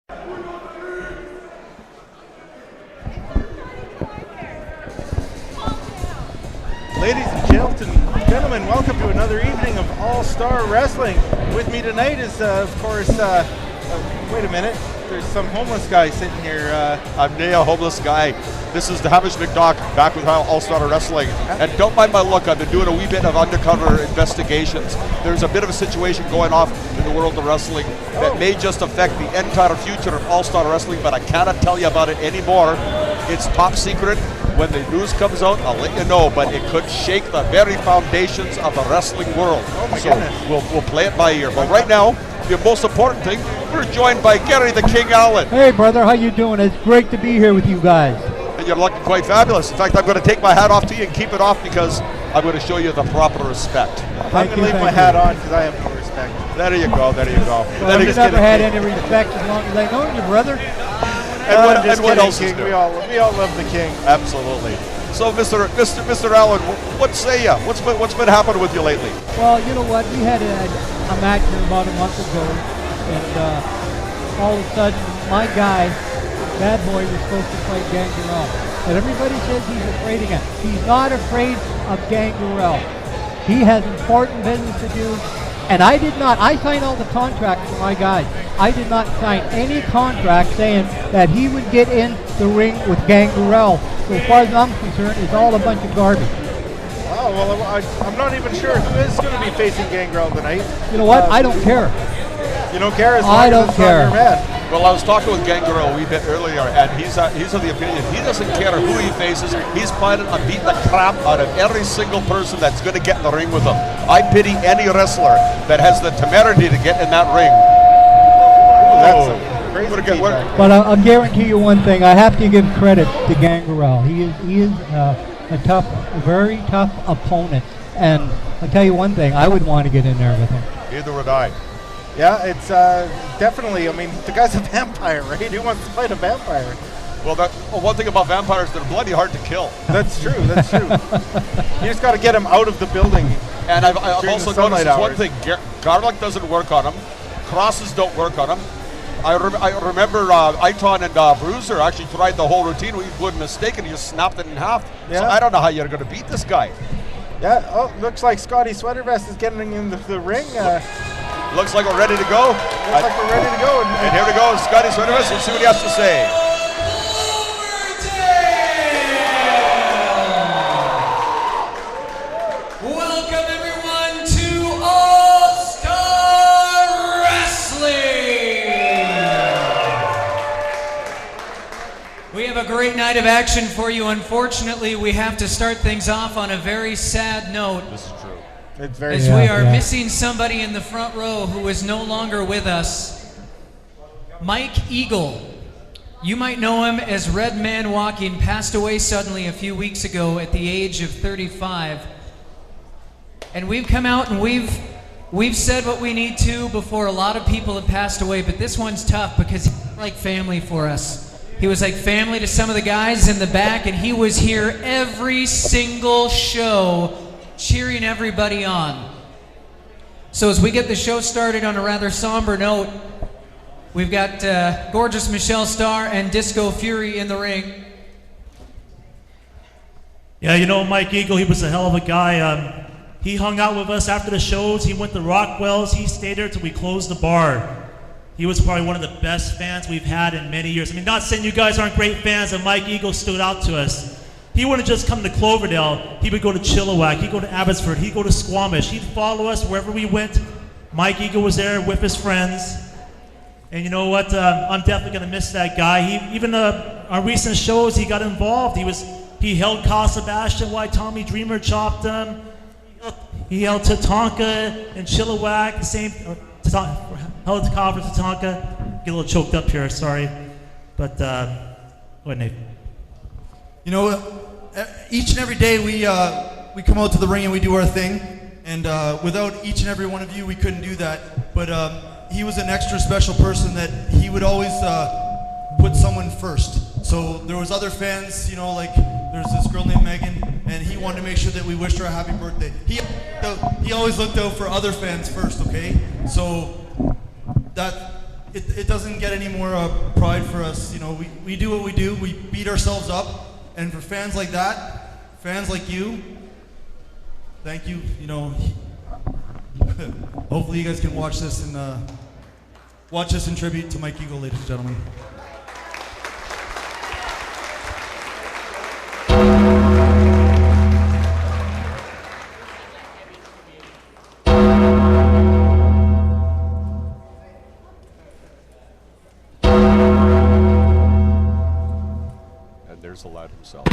Ladies and gentlemen, welcome to another evening of All-Star Wrestling. With me tonight is, of course, wait a minute, there's some homeless guy sitting here. I'm Nea, homeless guy. This is the Hamish McDock, back with All-Star Wrestling. And don't mind my look, I've been doing a wee bit of undercover investigations. There's a bit of a situation going off in the world of wrestling that may just affect the entire future of All-Star Wrestling, but I cannot tell you about it anymore. It's top secret. When the news comes out, I'll let you know, but it could shake the very foundations of the wrestling world. Oh my goodness. We'll play it by ear. But right now, the most important thing, we're joined by Gary the King Allen. Hey brother, how you doing? It's great to be here with you guys. And you're looking quite fabulous. In fact, I'm going to take my hat off to you and keep it off because I'm going to show you the proper respect. I'm going to leave my hat on because I have no respect. There you go, there you go. Well, I've never had any respect as long as I know you, brother. And what else is there? We all love the King. Absolutely. So, Mr. Allen, what say you? What's been happening with you lately? Well, you know what? We had a match here about a month ago, and all of a sudden, my guy, Bad Boy, was supposed to fight Gangrel. And everybody says he's afraid of him. He's not afraid of Gangrel. He has important business to do. And I did not. I signed all the contracts for my guys. I did not sign any contract saying that he would get in the ring with Gangrel. So as far as I'm concerned, it's all a bunch of garbage. Oh, well, I'm not even sure who is going to be facing Gangrel tonight. You know what? I don't care. You don't care as long I as don't it's care. not your man. Well, I was talking with Gangrel a wee bit earlier, and he's of the opinion he doesn't care who he faces. He's planning on beating the crap out of every single person that's going to get in the ring with him. I pity any wrestler that has the temerity to get in that ring. That's a crazy feedback. But I'll guarantee you one thing. I have to give credit to Gangrel. He is a very tough opponent. And I'll tell you one thing. I would want to get in there with him. Either would I. Yeah, it's definitely, I mean, the guy's a vampire, right? Who wants to fight a vampire? Well, one thing about vampires, they're bloody hard to kill. That's true, that's true. You just got to get him out of the building. And I've also noticed hours. one thing, garlic doesn't work on him, crosses don't work on him. I remember Iton and Bruiser actually tried the whole routine, including a mistake, and he just snapped it in half. Yeah. So I don't know how you're going to beat this guy. Yeah, oh, looks like Scotty Sweatervest is getting in the ring. Looks like we're ready to go. Looks like we're ready to go. And here we go, Scotty Sweatervest. Let's see what he has to say. Welcome everyone to All-Star Wrestling. We have a great night of action for you. Unfortunately, we have to start things off on a very sad note. This is true. It's very As we are missing somebody in the front row who is no longer with us. Mike Eagle. You might know him as Red Man Walking, passed away suddenly a few weeks ago at the age of 35. And we've come out and we've said what we need to before a lot of people have passed away, but this one's tough because he's like family for us. He was like family to some of the guys in the back, and he was here every single show cheering everybody on. So as we get the show started on a rather somber note, we've got gorgeous Michelle Starr and Disco Fury in the ring. Yeah, you know Mike Eagle, he was a hell of a guy. He hung out with us after the shows. He went to Rockwell's. He stayed there till we closed the bar. He was probably one of the best fans we've had in many years. I mean, not saying you guys aren't great fans, and Mike Eagle stood out to us. He wouldn't just come to Cloverdale. He would go to Chilliwack. He'd go to Abbotsford. He'd go to Squamish. He'd follow us wherever we went. Mike Eagle was there with his friends. And you know what? I'm definitely going to miss that guy. Even on recent shows, he got involved. He held Sebastian while Tommy Dreamer chopped him. He held Tatanka and Chilliwack. Held the conference Tatanka. Get a little choked up here, sorry. But, go ahead, Nate. You know, each and every day we come out to the ring and we do our thing, and without each and every one of you, we couldn't do that. But he was an extra special person that he would always put someone first. So there was other fans, you know, like there's this girl named Megan, and he wanted to make sure that we wished her a happy birthday. He always looked out for other fans first, okay? So that it doesn't get any more pride for us. You know, we do what we do. We beat ourselves up, and for fans like that, fans like you, thank you. You know, hopefully you guys can watch this and watch this in tribute to Mike Eagle, ladies and gentlemen. There's the lad himself.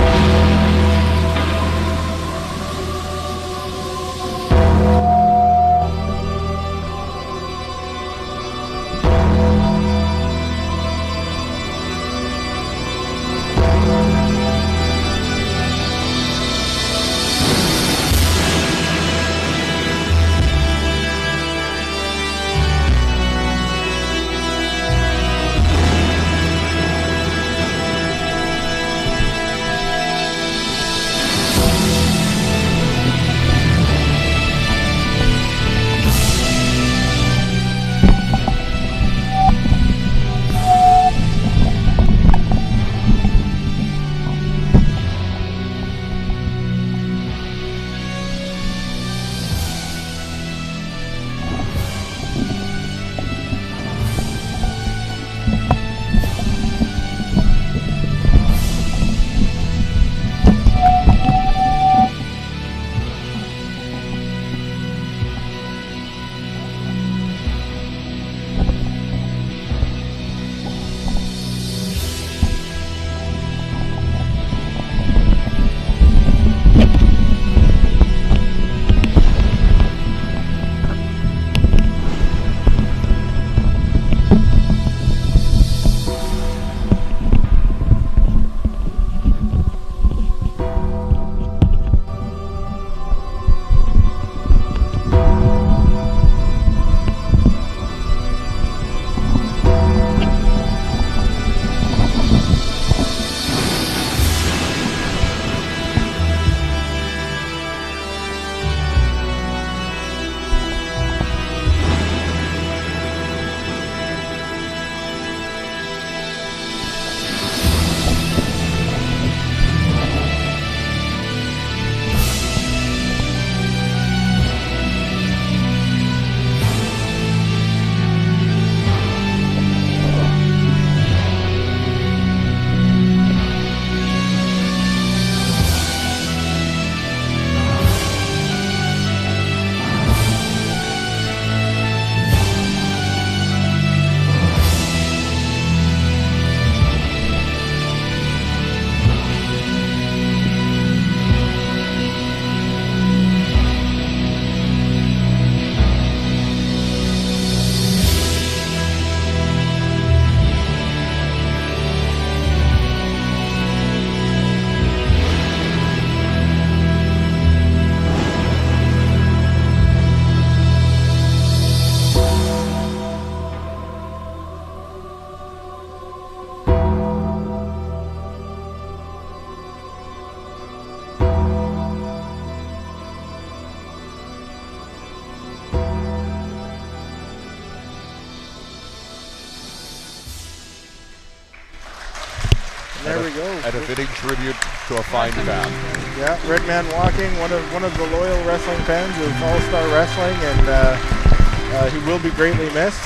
There we go. And a fitting tribute to a fine fan. Yeah, Red Man Walking, one of the loyal wrestling fans of All-Star Wrestling, and he will be greatly missed.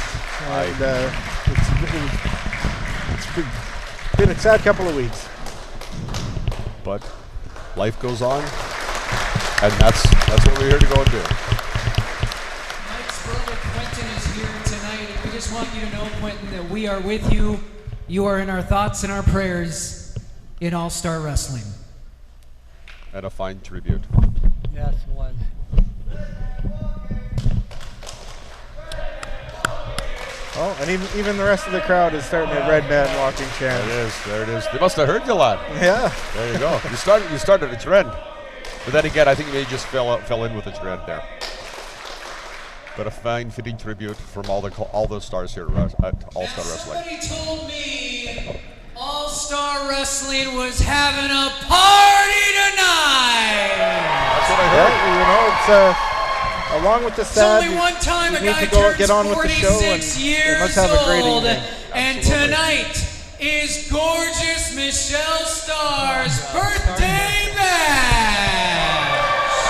And it's been a sad couple of weeks. But life goes on, and that's what we're here to go and do. Mike's brother Quentin is here tonight, and we just want you to know, Quentin, that we are with you. You are in our thoughts and our prayers in All-Star Wrestling. And a fine tribute. Yes, it was. Oh, and even the rest of the crowd is starting a Red Man Walking chant. There it is. They must have heard you, lad. Yeah. There you go. You started a trend. But then again, I think they just fell in with the trend there. But a fine, fitting tribute from all the stars here at All-Star Wrestling. Somebody told me All-Star Wrestling was having a party tonight. That's what I heard. Yeah, you know, it's along with the It's sad, only one time a you need guy to go turns get on with the show, and 46 they years must have a great old. evening. And tonight is gorgeous Michelle Starr's birthday bash.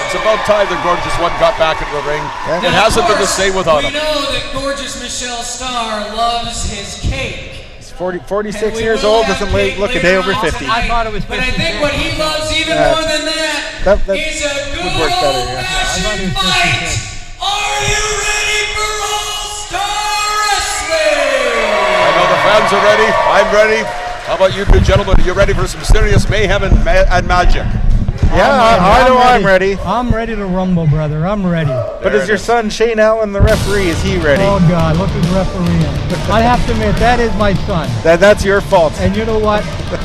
It's about time the gorgeous one got back into the ring. Yeah. It Now, hasn't of been the course, same without we him. know that gorgeous Michelle Starr loves his cake. He's 46 And we years will old, have doesn't cake look a day later over on 50. tonight. I thought it was But I 50. think what he loves even Yeah. more than that That is a good would work better, yeah. old-fashioned I thought it was fight. Are you ready for All-Star Wrestling? I know the fans are ready. I'm ready. How about you two gentlemen? Are you ready for some serious mayhem and magic? Yeah, I know I'm ready. I'm ready to rumble, brother. I'm ready. But is your son Shane Allen the referee? Is he ready? Oh, God, look who's refereeing. I have to admit, that is my son. That's your fault. And you know what?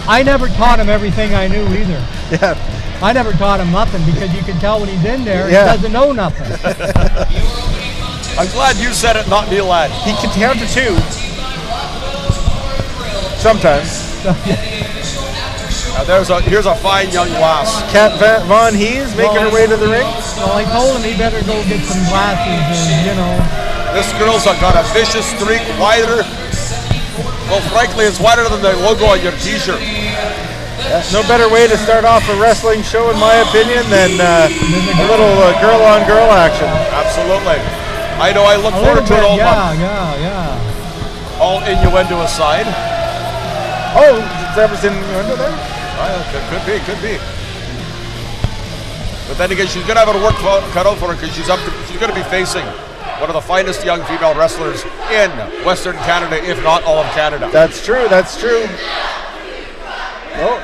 I never taught him everything I knew either. Yeah. I never taught him nothing because you can tell when he's in there, Yeah. he doesn't know nothing. I'm glad you said it, not me, lad. He can count to 2. Sometimes. Now here's a fine young lass. Kat Von Hees making her way to the ring. Well, I told him he better go get some glasses and, you know. This girl's got a vicious streak, wider. Well, frankly, it's wider than the logo on your t-shirt. No better way to start off a wrestling show, in my opinion, than a little girl-on-girl action. Absolutely. I know I look forward to it all month. Yeah. All innuendo aside. Oh, that was innuendo there? Could be. But then again, she's going to have her work cut out for her because she's going to be facing one of the finest young female wrestlers in Western Canada, if not all of Canada. That's true. Oh,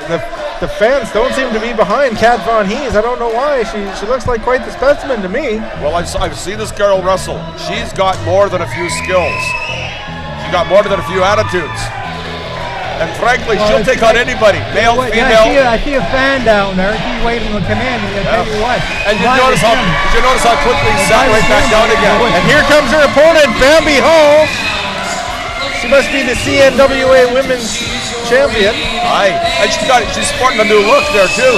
the fans don't seem to be behind Kat Von Hees. I don't know why. She looks like quite the specimen to me. Well, I've seen this girl wrestle. She's got more than a few skills. She got more than a few attitudes. And frankly, she'll take on anybody, male, female. Yeah, I see a fan down there. She's waiting to come in. And I tell you what. And did you notice how quickly he sat right back down again? And here comes her opponent, Bambi Hall. She must be the CNWA Women's Champion. Aye, and she's sporting a new look there too.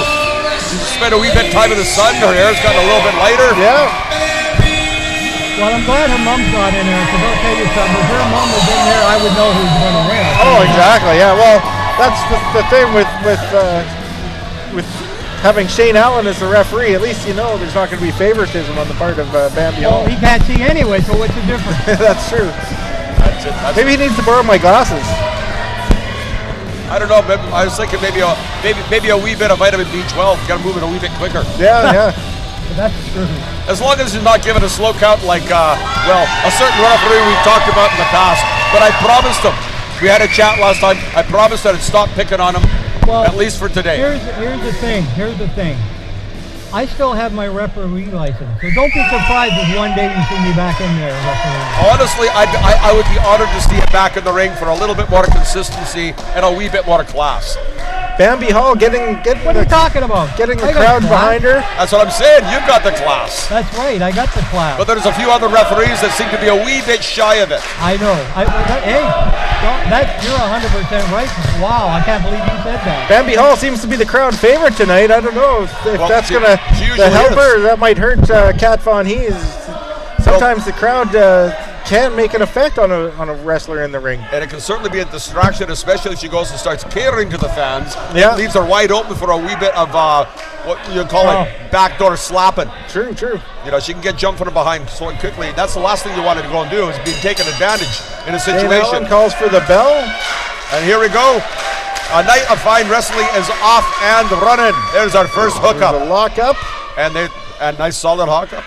She's spent a wee bit of time in the sun. Her hair's gotten a little bit lighter. Yeah. Well, I'm glad her mom's not in there, because I'll tell you something. If her mom was in there, I would know who's going to win. Oh, exactly. Yeah. Well, that's the thing with having Shane Allen as the referee. At least you know there's not going to be favoritism on the part of Bambi Hall. Well, he can't see anyway, so what's the difference? That's true. That's it. Maybe he needs to borrow my glasses. I don't know. I was thinking maybe a wee bit of vitamin B12. Got to move it a wee bit quicker. Yeah. But that's true. As long as he's not giving a slow count like, a certain referee we've talked about in the past. But I promised him. We had a chat last time. I promised that I'd stop picking on him, at least for today. Here's the thing. I still have my referee license, so don't be surprised if one day you see me back in there refereeing. Honestly, I would be honored to see it back in the ring for a little bit more consistency and a wee bit more class. Bambi Hall getting What are you talking about? Getting the I got crowd class. behind her. That's what I'm saying. You've got the class. That's right, I got the class. But there's a few other referees that seem to be a wee bit shy of it. I know. You're 100% right. Wow, I can't believe you said that. Bambi Hall seems to be the crowd favorite tonight. I don't know if that's going to help her. That might hurt Kat Von Hees. Sometimes the crowd can make an effect on a wrestler in the ring. And it can certainly be a distraction, especially if she goes and starts catering to the fans. Yeah. It leaves her wide open for a wee bit of what you call it, backdoor slapping. True. You know, she can get jumped from behind so quickly. That's the last thing you want to go and do is be taken advantage in a situation. Shane Allen calls for the bell. And here we go. A night of fine wrestling is off and running. There's our first hookup. There's a lockup. And nice solid hookup.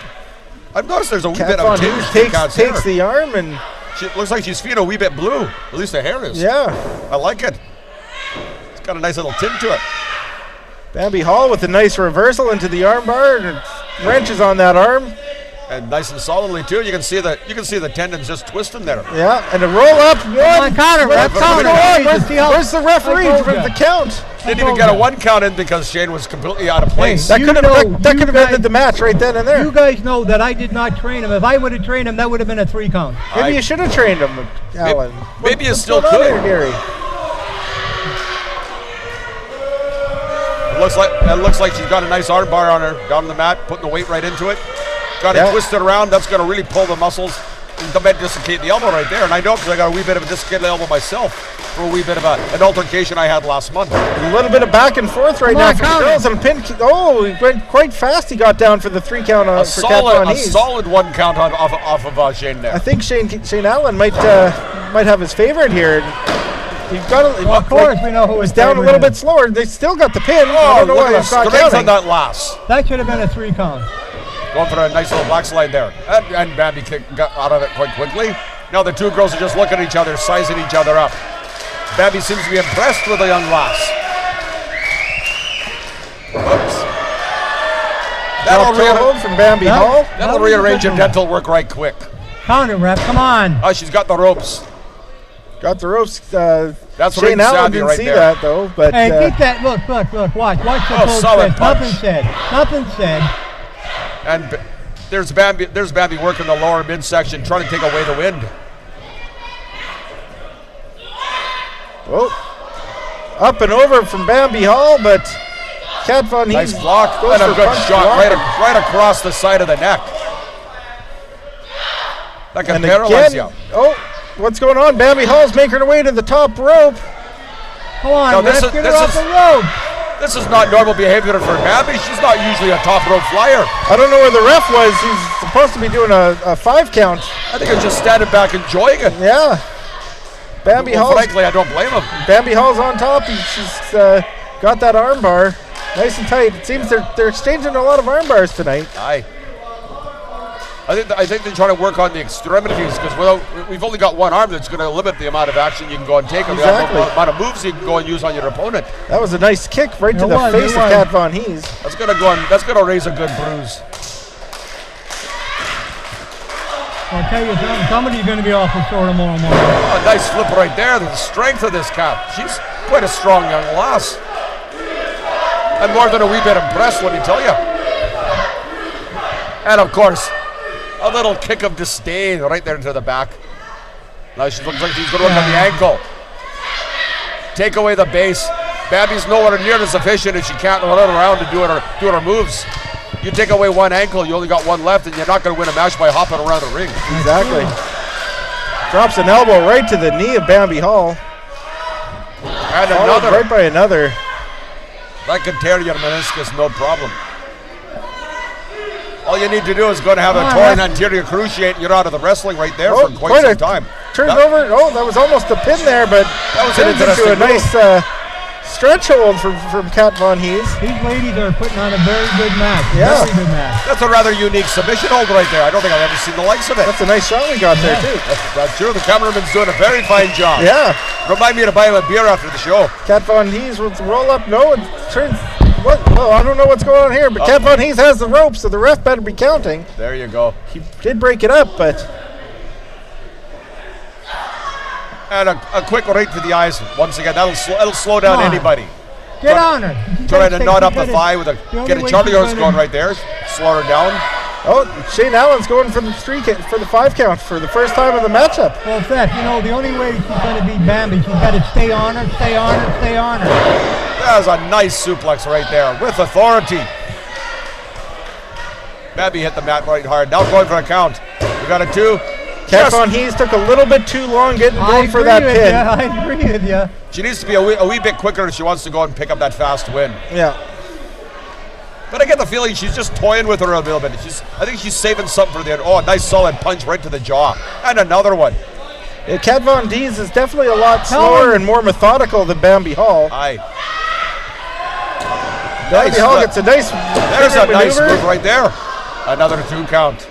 I've noticed there's a wee bit Kat of Von tinge Hees takes the arm and she looks like she's feeling a wee bit blue. At least the hair is. yeah. I like it. It's got a nice little tint to it. Bambi Hall with a nice reversal into the armbar and wrenches on that arm. And nice and solidly too. You can see the tendons just twisting there. Yeah, and a roll up. Come on, Connor. Where's the referee I told for ya. the count? Didn't even get a one count in because Shane was completely out of place. That You could know, have you guys- ended the match right then and there. You guys know that I did not train him. If I would have trained him, that would have been a 3 count. Maybe you should have trained him, Alan. Maybe you What's still going on could. here, Gary? It looks like she's got a nice arm bar on her, down on the mat, putting the weight right into it. Got it twisted around. That's going to really pull the muscles. The might dislocate the elbow right there. And I know because I got a wee bit of a dislocated elbow myself for a wee bit of an altercation I had last month. A little bit of back and forth right now for the girls. And a pin. Oh, he went quite fast. He got down for the 3 count on for Kat Von Hees. A solid 1 count off of Shane there. I think Shane Allen might have his favorite here. You've got to, of course, we know who is down a little bit slower. They still got the pin. Oh, I don't know look why at it's not strength counting. on that last. That should have been a 3 count. Going for a nice little backslide there. And Bambi got out of it quite quickly. Now the 2 girls are just looking at each other, sizing each other up. Bambi seems to be impressed with the young lass. Whoops. That'll rearrange your dental work right quick. Counter, ref, come on. Oh, she's got the ropes. Got the ropes. That's Shane Allen didn't see that though. But hey, keep that. Look. Watch the oh, solid punch. Nothing said. And there's Bambi working the lower midsection, trying to take away the wind. Oh, up and over from Bambi Hall, but Kat Von Hees nice block and a good shot right across the side of the neck. That can paralyze you. Oh, what's going on? Bambi Hall's making her way to the top rope. Come on, get her off the rope. This is not normal behavior for Bambi. She's not usually a top rope flyer. I don't know where the ref was. He's supposed to be doing a 5 count. I think he was just standing back enjoying it. Yeah. Bambi Hall. Frankly, I don't blame him. Bambi Hall's on top. She's got that arm bar nice and tight. It seems they're exchanging a lot of arm bars tonight. Aye. I think they're trying to work on the extremities because we've only got one arm that's going to limit the amount of action you can go and take, or the amount of moves you can go and use on your opponent. That was a nice kick right to the face of Kat Von Hees. That's going to raise a good bruise. I'll tell you something. Somebody's going to be awful sore tomorrow morning. Oh, a nice flip right there. The strength of this Kat. She's quite a strong young lass. I'm more than a wee bit impressed, let me tell you. And of course, a little kick of disdain right there into the back. Now she looks like she's going to work on the ankle. Take away the base. Bambi's nowhere near as efficient as she can't run around to do her moves. You take away one ankle, you only got one left, and you're not going to win a match by hopping around the ring. Exactly. Drops an elbow right to the knee of Bambi Hall. And another. Right by another. That can tear your meniscus, no problem. All you need to do is go to have a torn anterior cruciate, and you're out of the wrestling right there for quite some time. Turns over. Oh, that was almost a pin there, but that was an interesting into a nice stretch hold from Kat Von Hees. These ladies are putting on a very good match. Yeah. Very good match. That's a rather unique submission hold right there. I don't think I've ever seen the likes of it. That's a nice shot we got there, too. That's true. The cameraman's doing a very fine job. Yeah. Remind me to buy him a beer after the show. Kat Von Hees will roll up. No, it turns. What? Oh, I don't know what's going on here, but Kat Von Hees has the rope, so the ref better be counting. There you go. He did break it up, but... And a quick right to the eyes. Once again, it'll slow down anybody. Get on her. Trying to knot up the thigh with get a Charlie horse going right there. Slow her down. Oh, Shane Allen's going for the 5 count for the first time of the matchup. Well, Seth, the only way she's going to beat Bambi, she's got to stay on her, stay on her, stay on her. That was a nice suplex right there with authority. Bambi hit the mat right hard. Now going for a count. We got a 2. Kat Von Hees took a little bit too long going for that pin. I agree with you. She needs to be a wee bit quicker if she wants to go and pick up that fast win. Yeah. But I get the feeling she's just toying with her a little bit. I think she's saving something for the end. Oh, a nice solid punch right to the jaw. And another one. Yeah, Kat Von Hees is definitely a lot slower and more methodical than Bambi Hall. Aye. Bambi Hall gets a nice nice move right there. Another 2 count.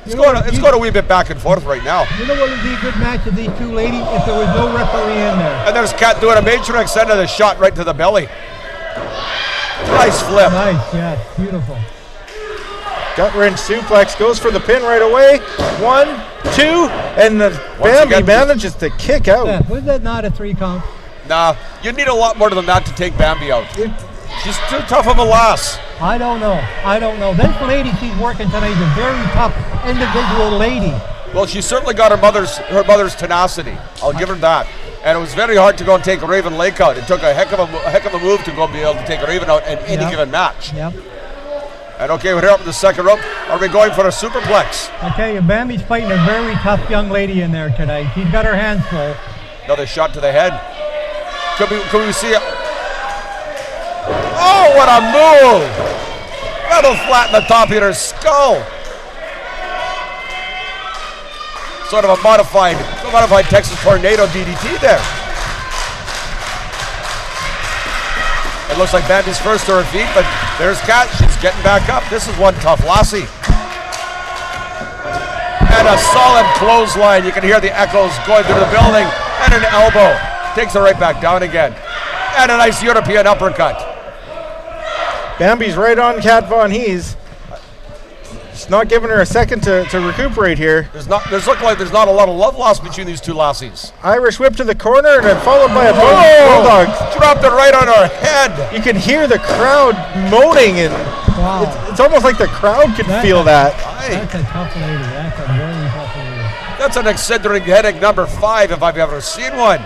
It's going a wee bit back and forth right now. You know what would be a good match of these two ladies if there was no referee in there? And there's Kat doing a matrix end of the shot right to the belly. Nice flip. Nice, yeah, beautiful. Gut wrench suplex, goes for the pin right away. 1, 2, and Bambi manages to kick out. Yeah, was that not a 3 count? Nah, you need a lot more than that to take Bambi out. She's too tough of a lass. I don't know. This lady she's working tonight is a very tough individual lady. Well, she certainly got her mother's tenacity. I'll give her that. And it was very hard to go and take Raven Lake out. It took a heck of a move to go and be able to take Raven out in any given match. Yep. And okay, we're here up in the second rope. Are we going for a superplex? I tell you, Bambi's fighting a very tough young lady in there tonight. She's got her hands full. Another shot to the head. Could we see it? Oh, what a move! That'll flatten the top of her skull. Sort of a modified Texas Tornado DDT there. It looks like Bambi's first to her feet, but there's Kat. She's getting back up. This is one tough lassie. And a solid clothesline. You can hear the echoes going through the building. And an elbow. Takes her right back down again. And a nice European uppercut. Bambi's right on Kat Von Hees. It's not giving her a second to recuperate here. There's looking like there's not a lot of love lost between these two lassies. Irish whip to the corner and then followed by a bulldog. Dropped it right on her head. You can hear the crowd moaning, and it's almost like the crowd can feel that. That's a tough lady. That's a very tough lady. That's an eccentric headache number 5 if I've ever seen one.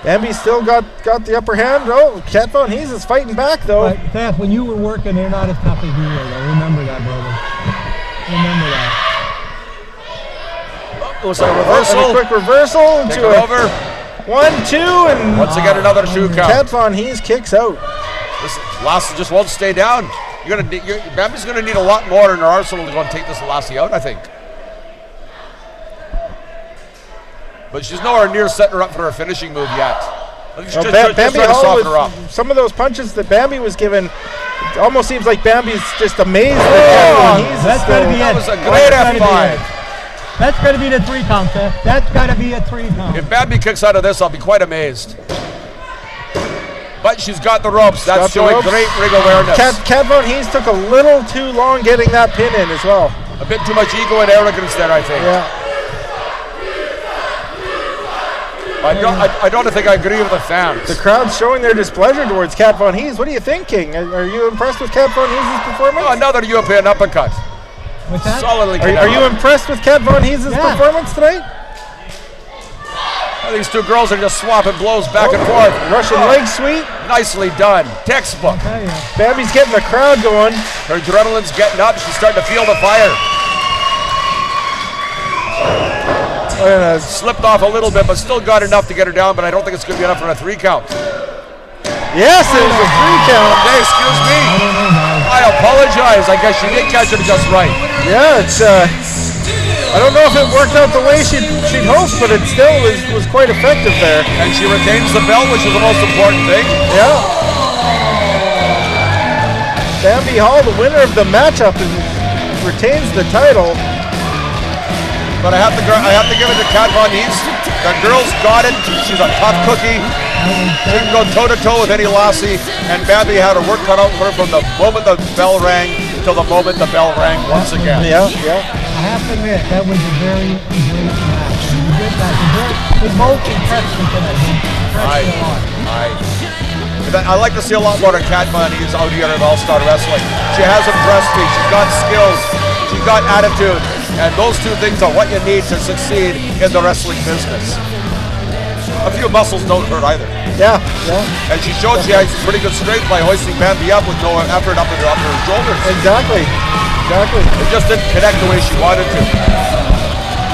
Bambi still got the upper hand. Oh, Kat Von Hees is fighting back, though. But, Seth, when you were working, they're not as tough as you were, though. Remember that, brother. Remember that. It was a reversal. A quick reversal. Take her over. 1, 2, and once again another shoe count. Kat Von Hees kicks out. This lassie just won't stay down. Bambi's going to need a lot more in her arsenal to go and take this lassie out, I think. But she's nowhere near setting her up for her finishing move yet. She's just trying to soften her up. Some of those punches that Bambi was given, it almost seems like Bambi's just amazed at Kat Von Hees. That's got to be it. That was a great F5. That's got to be the 3 count, Seth. That's got to be a 3 count. If Bambi kicks out of this, I'll be quite amazed. But she's got the ropes. That's showing great ring awareness. Kat Von Hees took a little too long getting that pin in as well. A bit too much ego and arrogance there, I think. Yeah. I don't think I agree with the fans. The crowd's showing their displeasure towards Kat Von Hees. What are you thinking? Are you impressed with Kat Von Hees' performance? Oh, another European uppercut. What's that? Solidly. Are you impressed with Kat Von Hees' performance tonight? These two girls are just swapping blows back and forth. Russian leg sweep. Nicely done. Textbook. Bambi's getting the crowd going. Her adrenaline's getting up. She's starting to feel the fire. Slipped off a little bit, but still got enough to get her down, but I don't think it's going to be enough for a 3 count. Yes, it was a 3 count. Hey, excuse me. I apologize. I guess she did catch it just right. Yeah, it's I don't know if it worked out the way she'd hoped, but it still was quite effective there. And she retains the belt, which is the most important thing. Yeah. Bambi Hall, the winner of the matchup, retains the title. But I have to give it to Kat Von Hees. The girl's got it. She's a tough cookie. She can go toe-to-toe with any lassie. And Bambi had her work cut out for her from the moment the bell rang till the moment the bell rang once again. Yeah. I have to admit, that was a very great match. You did that. They both impressed me tonight. I like to see a lot more of Kat Von Hees out here at All-Star Wrestling. She has impressed me. She's got skills. She's got attitude. And those 2 things are what you need to succeed in the wrestling business. A few muscles don't hurt either. Yeah. And she showed she has pretty good strength by hoisting Bambi up with no effort up her shoulders. Exactly. It just didn't connect the way she wanted to.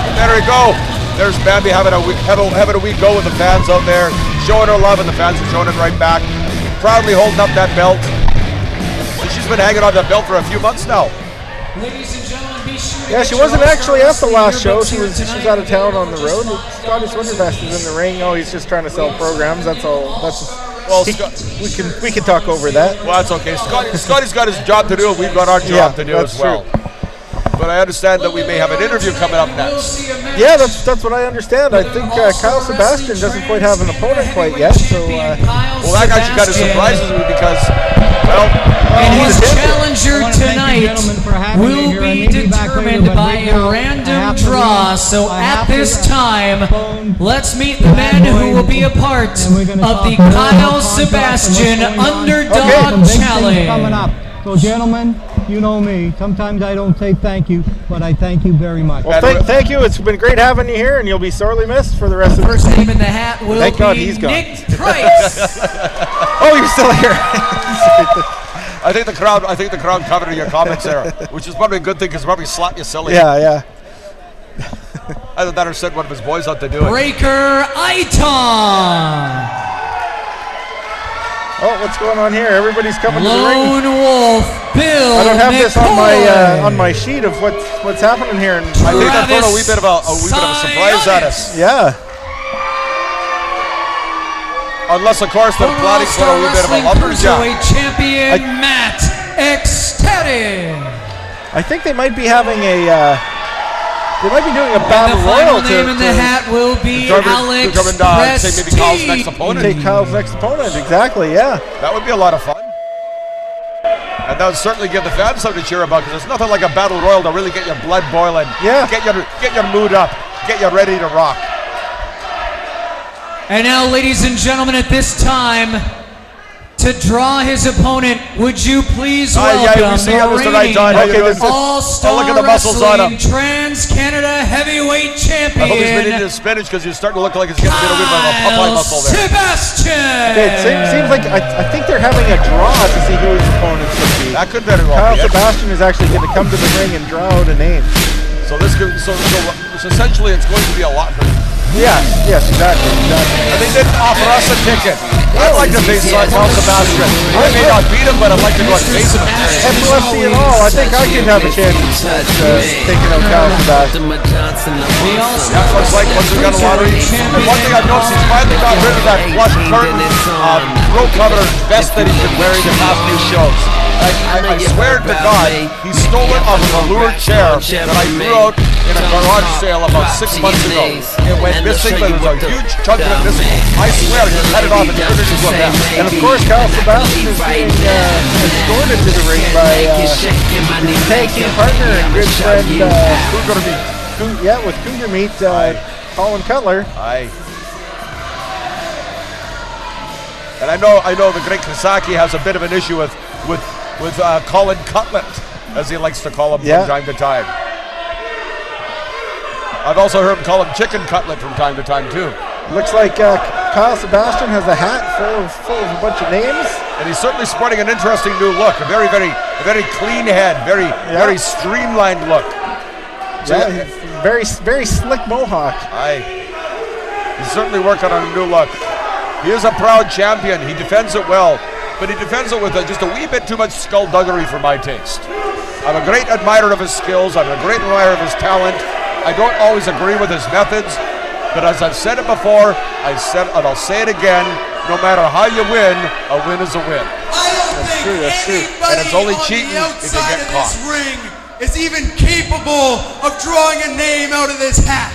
And there we go. There's Bambi having a wee go with the fans out there, showing her love, and the fans are showing it right back. Proudly holding up that belt. And she's been hanging on that belt for a few months now. Ladies and gentlemen, be sure to Yeah, she wasn't actually at the last show. She was out of town on the road. Scotty Swintervest is in the ring. Oh, he's just trying to sell programs. That's all. We can talk over that. Well, that's okay. Scotty's got his job to do, and we've got our job to do as well. True. But I understand that we may have an interview coming up next. Yeah, that's what I understand. I think Kyle Sebastian doesn't quite have an opponent quite yet. So, well, that actually kind of surprises me because, and his challenger tonight will be determined by a random draw. So at this time, let's meet the man who will be a part of the Kyle Sebastian Underdog Challenge. Coming up. So, gentlemen, You know me. Sometimes I don't say thank you, but I thank you very much. Well, thank you. It's been great having you here, and you'll be sorely missed for the rest of the First name in the hat will Thank be God he's gone. Nick Price. Oh, you're still here. I think the crowd covered your comments there, which is probably a good thing because probably slap you silly. Yeah. Either that or send one of his boys out to do it. Breaker Iton. Oh, what's going on here? Everybody's coming to the Lone ring. Wolf Bill I don't have McCoy. this on my sheet of what's happening here. And I think I thrown a wee bit of a surprise at us. Yeah. Unless, of course, they're planning for a wee bit of a lumberjack. Cruiserweight champion Matt Ecstatic. I think they might be having a. They might be doing a battle And the royal. final name in the hat will be Alex say maybe Kyle's next opponent. Take Kyle's next opponent, exactly, yeah. That would be a lot of fun. And that would certainly give the fans something to cheer about because there's nothing like a battle royal to really get your blood boiling. Yeah. Get your mood up. Get you ready to rock. And now, ladies and gentlemen, at this time, to draw his opponent, would you please welcome the reigning All-Star look at the muscles on him. Wrestling Trans-Canada Heavyweight Champion. I hope he's been eating his spinach because he's starting to look like he's getting a bit of a Popeye muscle there. Sebastian. It seems like I think they're having a draw to see who his opponent's going to be. That could very well Kyle be. Sebastian is actually going to come to the ring and draw out a name. So essentially it's going to be a lot for him. Yes, exactly. And they didn't offer us a ticket. I'd like to face Kyle Sebastian. I may not beat him, but I'd like to go and face him. FUFC and all, I think I could have a chance at taking out Kyle Sebastian. That looks like once we got a lottery. And one thing I've noticed, he's finally got rid of that flush curtain throat cover vest that he's been wearing the past few shows. I swear to God, he stole it off of a Allure chair that I threw out in a garage sale about 6 months ago. It went missing, but there was a huge chunk of it missing. I swear he cut it off and turned it into a vest. And of course, Kyle Sebastian is being escorted to the ring by his tag team partner and good friend, with Cougar Meat, Colin Cutler. Aye. And I know the great Kasaki has a bit of an issue with Colin Cutlet, as he likes to call him from time to time. I've also heard him call him Chicken Cutlet from time to time too. Looks like Kyle Sebastian has a hat full of a bunch of names, and he's certainly sporting an interesting new look. A very clean head, very streamlined look. So very slick mohawk. Aye, he's certainly working on a new look. He is a proud champion. He defends it well, but he defends it with just a wee bit too much skullduggery for my taste. I'm a great admirer of his skills. I'm a great admirer of his talent. I don't always agree with his methods, but as I've said it before, and I'll say it again, no matter how you win, a win is a win. That's true. And it's only cheating if you get caught. This ring is even capable of drawing a name out of this hat.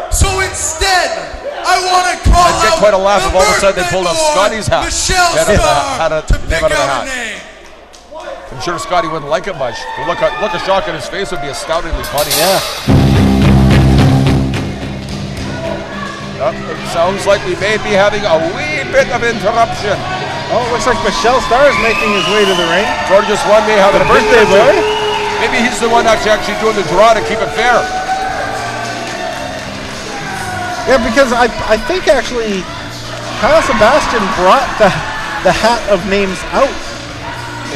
So instead, I want to call I'd get quite a laugh if all of a sudden they pulled out Scotty's hat. Michelle had a to name pick out of the out hat. a name. I'm sure Scotty wouldn't like it much. The look of shock on his face would be astoundingly funny. Yeah. It sounds like we may be having a wee bit of interruption. Oh, it looks like Michelle Starr is making his way to the ring. Gorgeous one may have a birthday boy. Maybe he's the one that's actually doing the draw to keep it fair. Yeah, because I think actually Kyle Sebastian brought the hat of names out.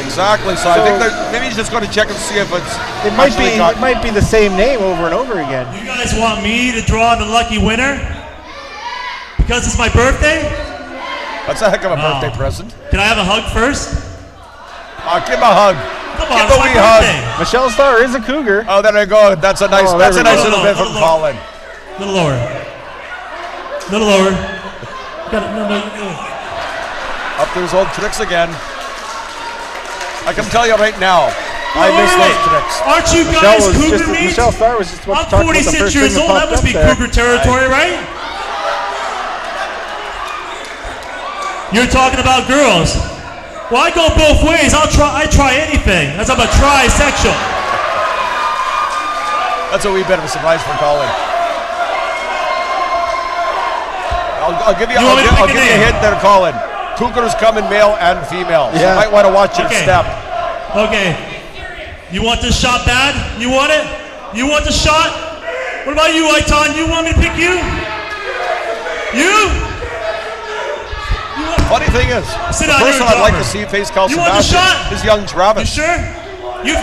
Exactly. So I think maybe he's just going to check and see if it might be the same name over and over again. You guys want me to draw the lucky winner? Because it's my birthday? That's a heck of a birthday present. Can I have a hug first? Give him a hug. Come on, give it's a my wee birthday. hug. Nice Starr is a cougar. Oh, there we go. That's a nice little bit from Colin. A little lower. Little lower. Got it. No. Up to his old tricks again. I can tell you right now, I miss those tricks. Aren't you guys cougar meat? Michelle Starr was just about to talk about the first 46 years thing old. That must be cougar territory, right? You're talking about girls. Well, I go both ways. I try anything. That's I'm a trisexual. That's a wee bit of a surprise for Colin. I'll give you a hint there, Colin. Cougars come in male and female. So you might want to watch your step. Okay. You want this shot bad? You want it? You want the shot? What about you, Aitan? You want me to pick you? You? Funny thing is, Sit the down person here, I'd like to Jobber. see face Cal You want the Sebastian shot? is young You Travis. sure? You?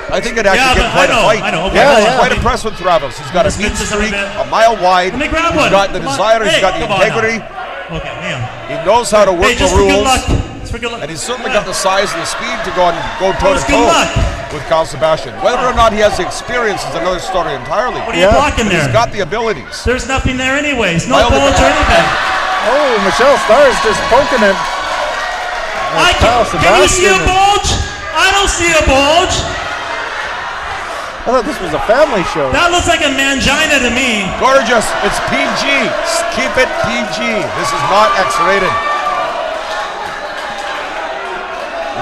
I think it'd actually get quite a fight. I know. Okay, Yeah, hold on. yeah. Quite impressed with Travis. He's got a Let's mean mix this up a streak, bit. a mile wide. Let me grab He's one. got the Come on. desire. He's Hey, got the come on integrity. Okay, hang on. He knows how to work Hey, just the for good rules. luck. Just for good luck. And he's certainly got the size and the speed to go toe to Just good toe luck. with Cal Sebastian. Whether or not he has the experience is another story entirely. What are you blocking there? He's got the abilities. There's nothing there anyways. No My only- bulge or anything. Oh, Michelle Starr's just poking it. Can you see a bulge? I don't see a bulge. I thought this was a family show. That looks like a mangina to me. Gorgeous. It's PG. Keep it PG. This is not X-rated.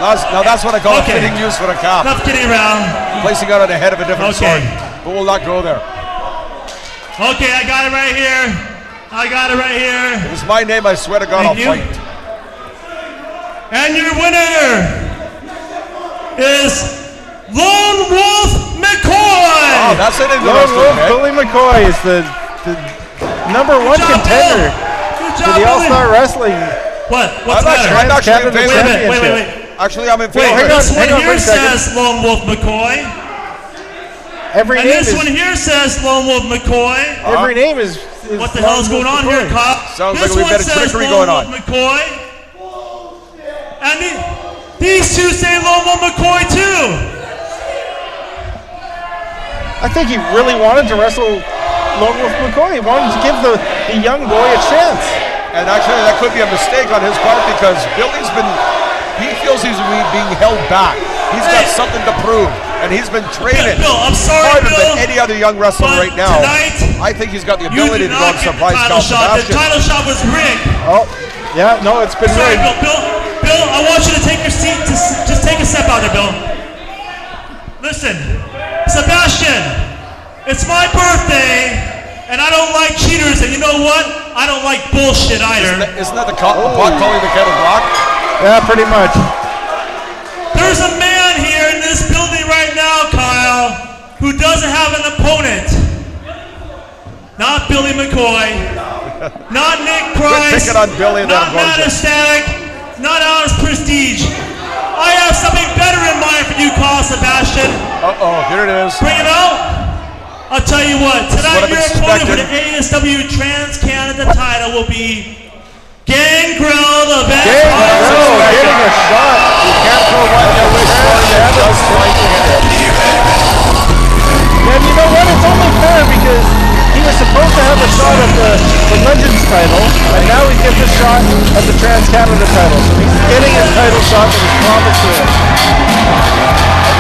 Now that's what I call a fitting use for a cop. Enough kidding around. Placing it on the head of a different Okay. sort. But we'll not go there. Okay, I got it right here. I got it right here. If it's my name, I swear to God, Thank you. I'll fight. And your winner is Lone Wolf McCoy. Oh, that's it. Lone Wolf Billy McCoy is the number one job, contender Good to job, the Billy. All-Star Wrestling. What's the matter? I'm actually in Canada favor. Championship. Wait. Actually, I'm in Wait, favor. this one hang on for here a second. says Lone Wolf McCoy. Every And name this is one here says Lone Wolf McCoy. every name is What the Lone hell is going Wolf on here, McCoy. Kyle? Sounds This like a wee one bit of says trickery Lone going on. Wolf McCoy. And these two say Lone Wolf McCoy too. I think he really wanted to wrestle Lone Wolf McCoy. He wanted to give the young boy a chance. And actually, that could be a mistake on his part because he feels he's being held back. He's got something to prove, and he's been training Bill, I'm sorry, harder Bill, than any other young wrestler but right now. tonight, I think he's got the You ability did to go not and get the surprise title Cal shot. The Sebastian. title shot was rigged. Oh, yeah, no, it's been Sorry, rigged. Bill, I want you to take your seat. Just take a step out there, Bill. Listen, Sebastian, it's my birthday, and I don't like cheaters, and you know what? I don't like bullshit either. Isn't that the pot calling the kettle black? Yeah, pretty much. There's a man here in this building right now, Kyle, who doesn't have an opponent. Not Billy McCoy, not Nick Price, picking on Billy and not then Matt Gorgeous. Estatic, not Alice Prestige. I have something better in mind for you, Kyle Sebastian. Uh-oh, here it is. Bring it out. I'll tell you what, what tonight I've your opponent for the expected. ASW Trans-Canada title will be Gangrel the Best. Gangrel getting a shot. You can't throw one that way forward and just like it. And you know what? It's only fair because he was supposed to have a shot at the Legends title, and now he gets a shot at the Trans-Canada title. So he's getting his title shot that was promised to him.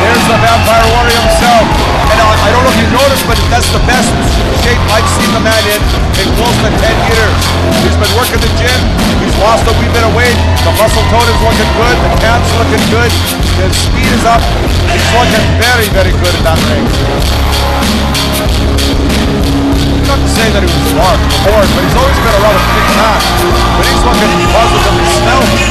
There's the Vampire Warrior himself. And I don't know if you noticed, but that's the best shape I've seen the man in close to 10 years. He's been working the gym. He's lost a wee bit of weight. The muscle tone is looking good. The calf's looking good. His speed is up. He's looking very, very good in that ring. Not to say that he was smart before, but he's always been a rather big man. But he's looking positively stealthy.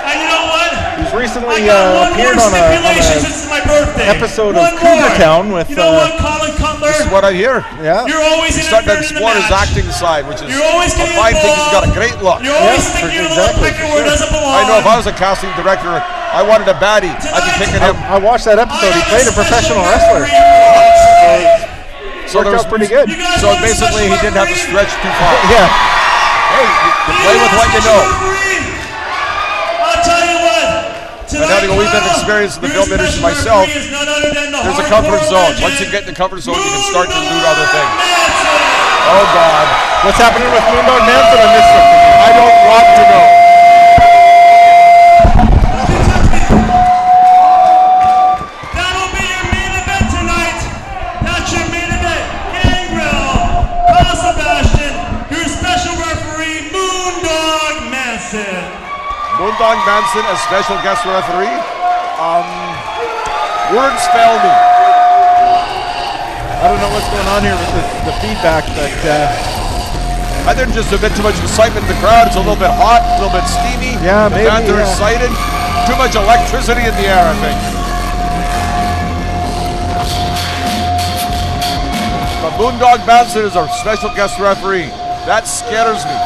And you know what? He's recently I got one appeared more on stipulation a since it's my birthday. episode of One Cougar more. Town with, You know what, Colin Cutler? This is what I hear. yeah. You're always He's starting to interfering in the explore his match. acting side, which is You're always a getting fine thing. He's got a involved. great look. You're always Yeah, sticking your exactly, little pecker for where it sure. doesn't belong. I know if I was a casting director, I wanted a baddie. I'd be picking him. I watched that episode. He played a professional wrestler. So Worked out pretty good. So basically, he didn't have to stretch too far. Yeah. Hey, you play with what you know. I'll tell you what. And having a wee bit of experience in the film industry myself, there's a comfort zone. Once you get in the comfort zone, you can start to do other things. Oh God, What's happening with Moondog Manson? I missed something. I don't want to know. That'll be your main event tonight. That's your main event. Gangrel, Kyle Sebastian, your special referee, Moondog Manson. Moondog Manson as special guest referee. Words fail me. I don't know what's going on here with the feedback, but I think just a bit too much excitement in the crowd. It's a little bit hot, a little bit steamy. Yeah, the maybe, fans are yeah. excited. Too much electricity in the air, I think. But Moondog Manson is our special guest referee. That scares me.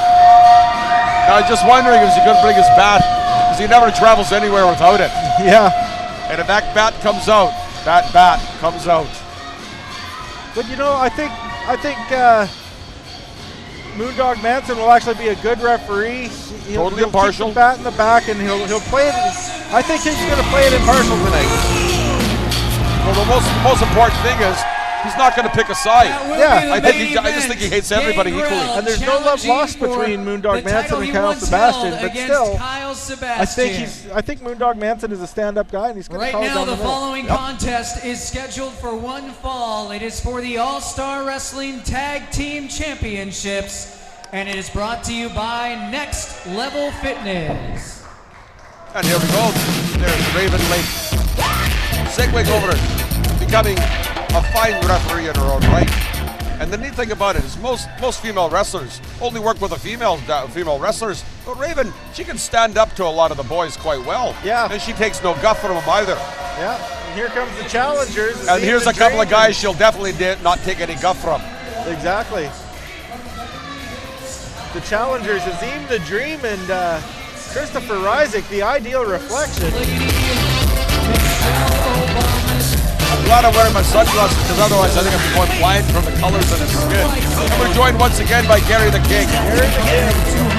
Now I'm just wondering if he's going to bring his bat, because he never travels anywhere without it. Yeah. And if that bat comes out, that bat comes out. But you know, I think Moondog Manson will actually be a good referee. He'll impartial. Keep the bat in the back, and he'll play it. I think he's going to play it impartial tonight. Well, the most important thing is he's not going to pick a side. Yeah, I just think he hates everybody equally. And there's no love lost between Moondog Manson and Kyle Sebastian, but still, I think Moondog Manson is a stand-up guy, and he's going to call it down the middle. Right now, the following contest is scheduled for one fall. It is for the All-Star Wrestling Tag Team Championships, and it is brought to you by Next Level Fitness. And here we go. There's Raven Lake. Segueing over to becoming a fine referee in her own right. And the neat thing about it is most female wrestlers only work with female wrestlers. But Raven, she can stand up to a lot of the boys quite well. Yeah. And she takes no guff from them either. Yeah. And here comes the challengers. And here's a couple of guys she'll definitely not take any guff from. Exactly. The challengers, Azim the Dream and Christopher Ryzik, the ideal reflection. I'm glad I'm wearing my sunglasses, because otherwise I think I'd be going blind from the colors of the skin. And we're joined once again by Gary the King. Gary the King.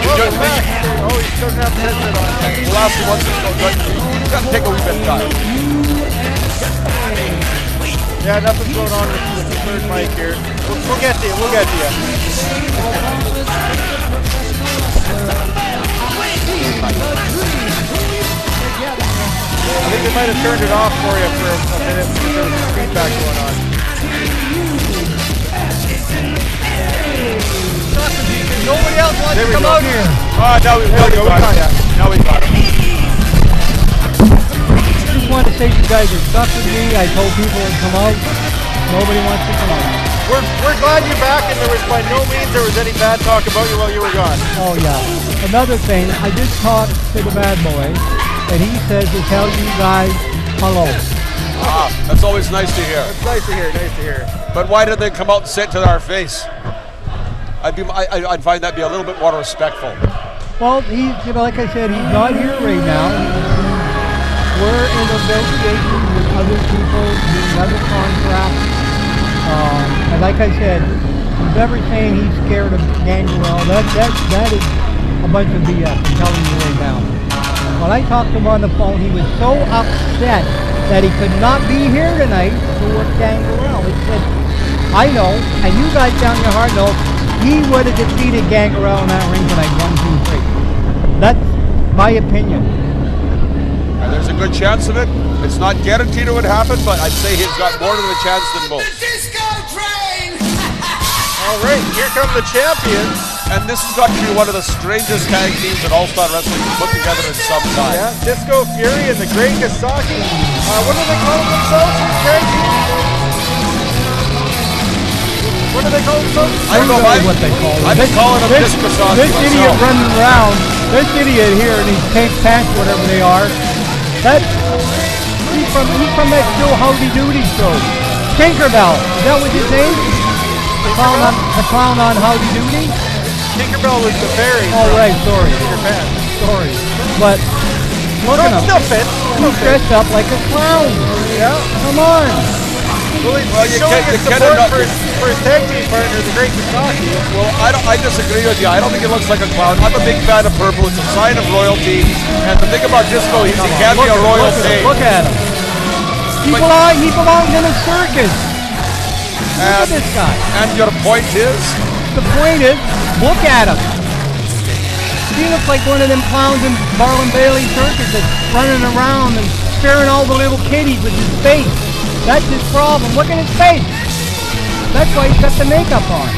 Welcome back. Oh, he doesn't have to headset on. We'll ask him once he's good. He's got to take a wee bit of time. Yeah, nothing's going on with the third mic here. We'll get to you. We'll get to you. I think they might have turned it off for you for a minute because there was some feedback going on. Nobody else wants to come out here. Now we got it. Now we got it. I just want to say you guys are stuck with me. I told people to come out. Nobody wants to come out. We're glad you're back, and there was by no means there was any bad talk about you while you were gone. Oh yeah. Another thing, I just talked to the bad boy, and he says to tell you guys hello. That's always nice to hear. It's nice to hear. Nice to hear. But why did they come out and say it to our face? I'd find that be a little bit more respectful. Well, like I said, he's not here right now. We're in negotiations with other people, doing other contracts. And like I said, he's never saying he's scared of Gangrel. That is a bunch of BS, I'm telling you right now. When I talked to him on the phone, he was so upset that he could not be here tonight to work Gangrel. He said, I know, and you guys down your heart know, he would have defeated Gangrel in that ring tonight, 1, 2, 3. That's my opinion. And there's a good chance of it. It's not guaranteed it would happen, but I'd say he's got more of a chance than most. All right, here come the champions. And this has got to be one of the strangest tag teams that All-Star Wrestling has put together in some time. Yeah, Disco Fury and the Great Kasaki. What do they call themselves? Tag team? What do they call themselves? I don't know what they call them. I've been calling them Disco Kasaki. This idiot running around, this idiot here, and these tank pants, whatever they are, he's from that show, Howdy Doody show. Tinkerbell, is that what his name? The clown on Howdy Doody? Tinkerbell was the fairy. Oh, right, sorry. Peter Pan. Sorry. But look at him. Still fits. He's dressed up like a clown. Yeah. Come on. Well, he's showing his support for his tag team partner, the Great Kasaki. Well, I disagree with you. I don't think he looks like a clown. I'm a big fan of purple. It's a sign of royalty. And the thing about Disco, he can't be a royalty. Look at him. He belongs in a circus. Look at this guy. And your point is? The point is, look at him. He looks like one of them clowns in Marlon Bailey Circus that's running around and scaring all the little kiddies with his face. That's his problem. Look at his face. That's why he's got the makeup on.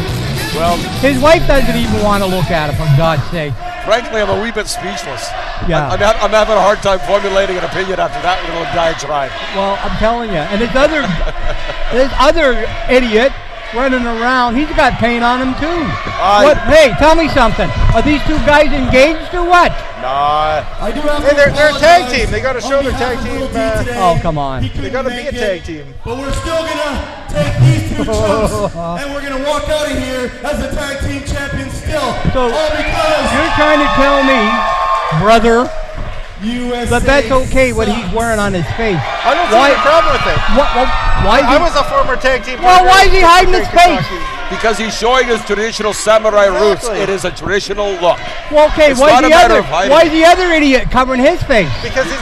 Well, his wife doesn't even want to look at him, for God's sake. Frankly, I'm a wee bit speechless. Yeah. I'm having a hard time formulating an opinion after that little diatribe. Well, I'm telling you. And this other idiot running around. He's got pain on him too. Hey, tell me something. Are these two guys engaged or what? Nah. They're a tag team. They got to show their tag team. Oh, come on. They got to be a tag team. But we're still gonna take these two chumps, and we're gonna walk out of here as the tag team champions still. So all because you're trying to tell me, brother, USA but that's okay what he's wearing on his face. I don't see any problem with it. Why I was a former tag team Well, partner why is he hiding his face? Because he's showing his traditional samurai roots. It is a traditional look. Well, okay, It's why not a matter of hiding. is the other idiot covering his face? Because he's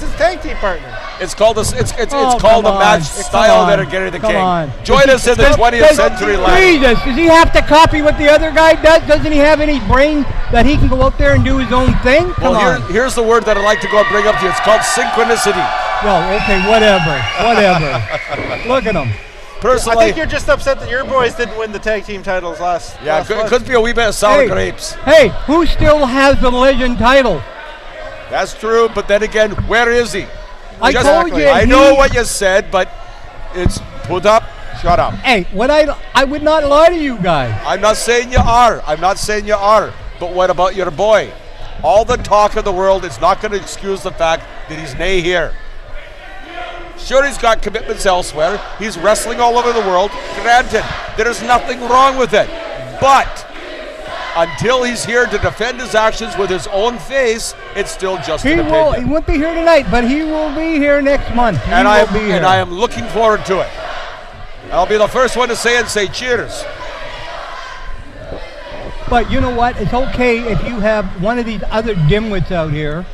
his tag team partner. It's called a come match on. style Come that on. are Gary the Come King. on. Join us in the 20th century land. Jesus, does he have to copy what the other guy does? Doesn't he have any brain that he can go out there and do his own thing? Come on. Here's the word that I'd like to go and bring up to you. It's called synchronicity. Well, okay, whatever. Look at him. Personally, I think you're just upset that your boys didn't win the tag team titles last. yeah, last it month. could be a wee bit of sour grapes. Hey, who still has the legend title? That's true, but then again, where is he? I told you. I know what you said, but it's put up, shut up. Hey, I would not lie to you guys. I'm not saying you are. But what about your boy? All the talk of the world is not going to excuse the fact that he's nay here. Sure, he's got commitments elsewhere. He's wrestling all over the world. Granted, there's nothing wrong with it. But until he's here to defend his actions with his own face, it's still just an opinion. He won't be here tonight, but he will be here next month. And I am looking forward to it. I'll be the first one to say cheers. But you know what? It's okay if you have one of these other dimwits out here,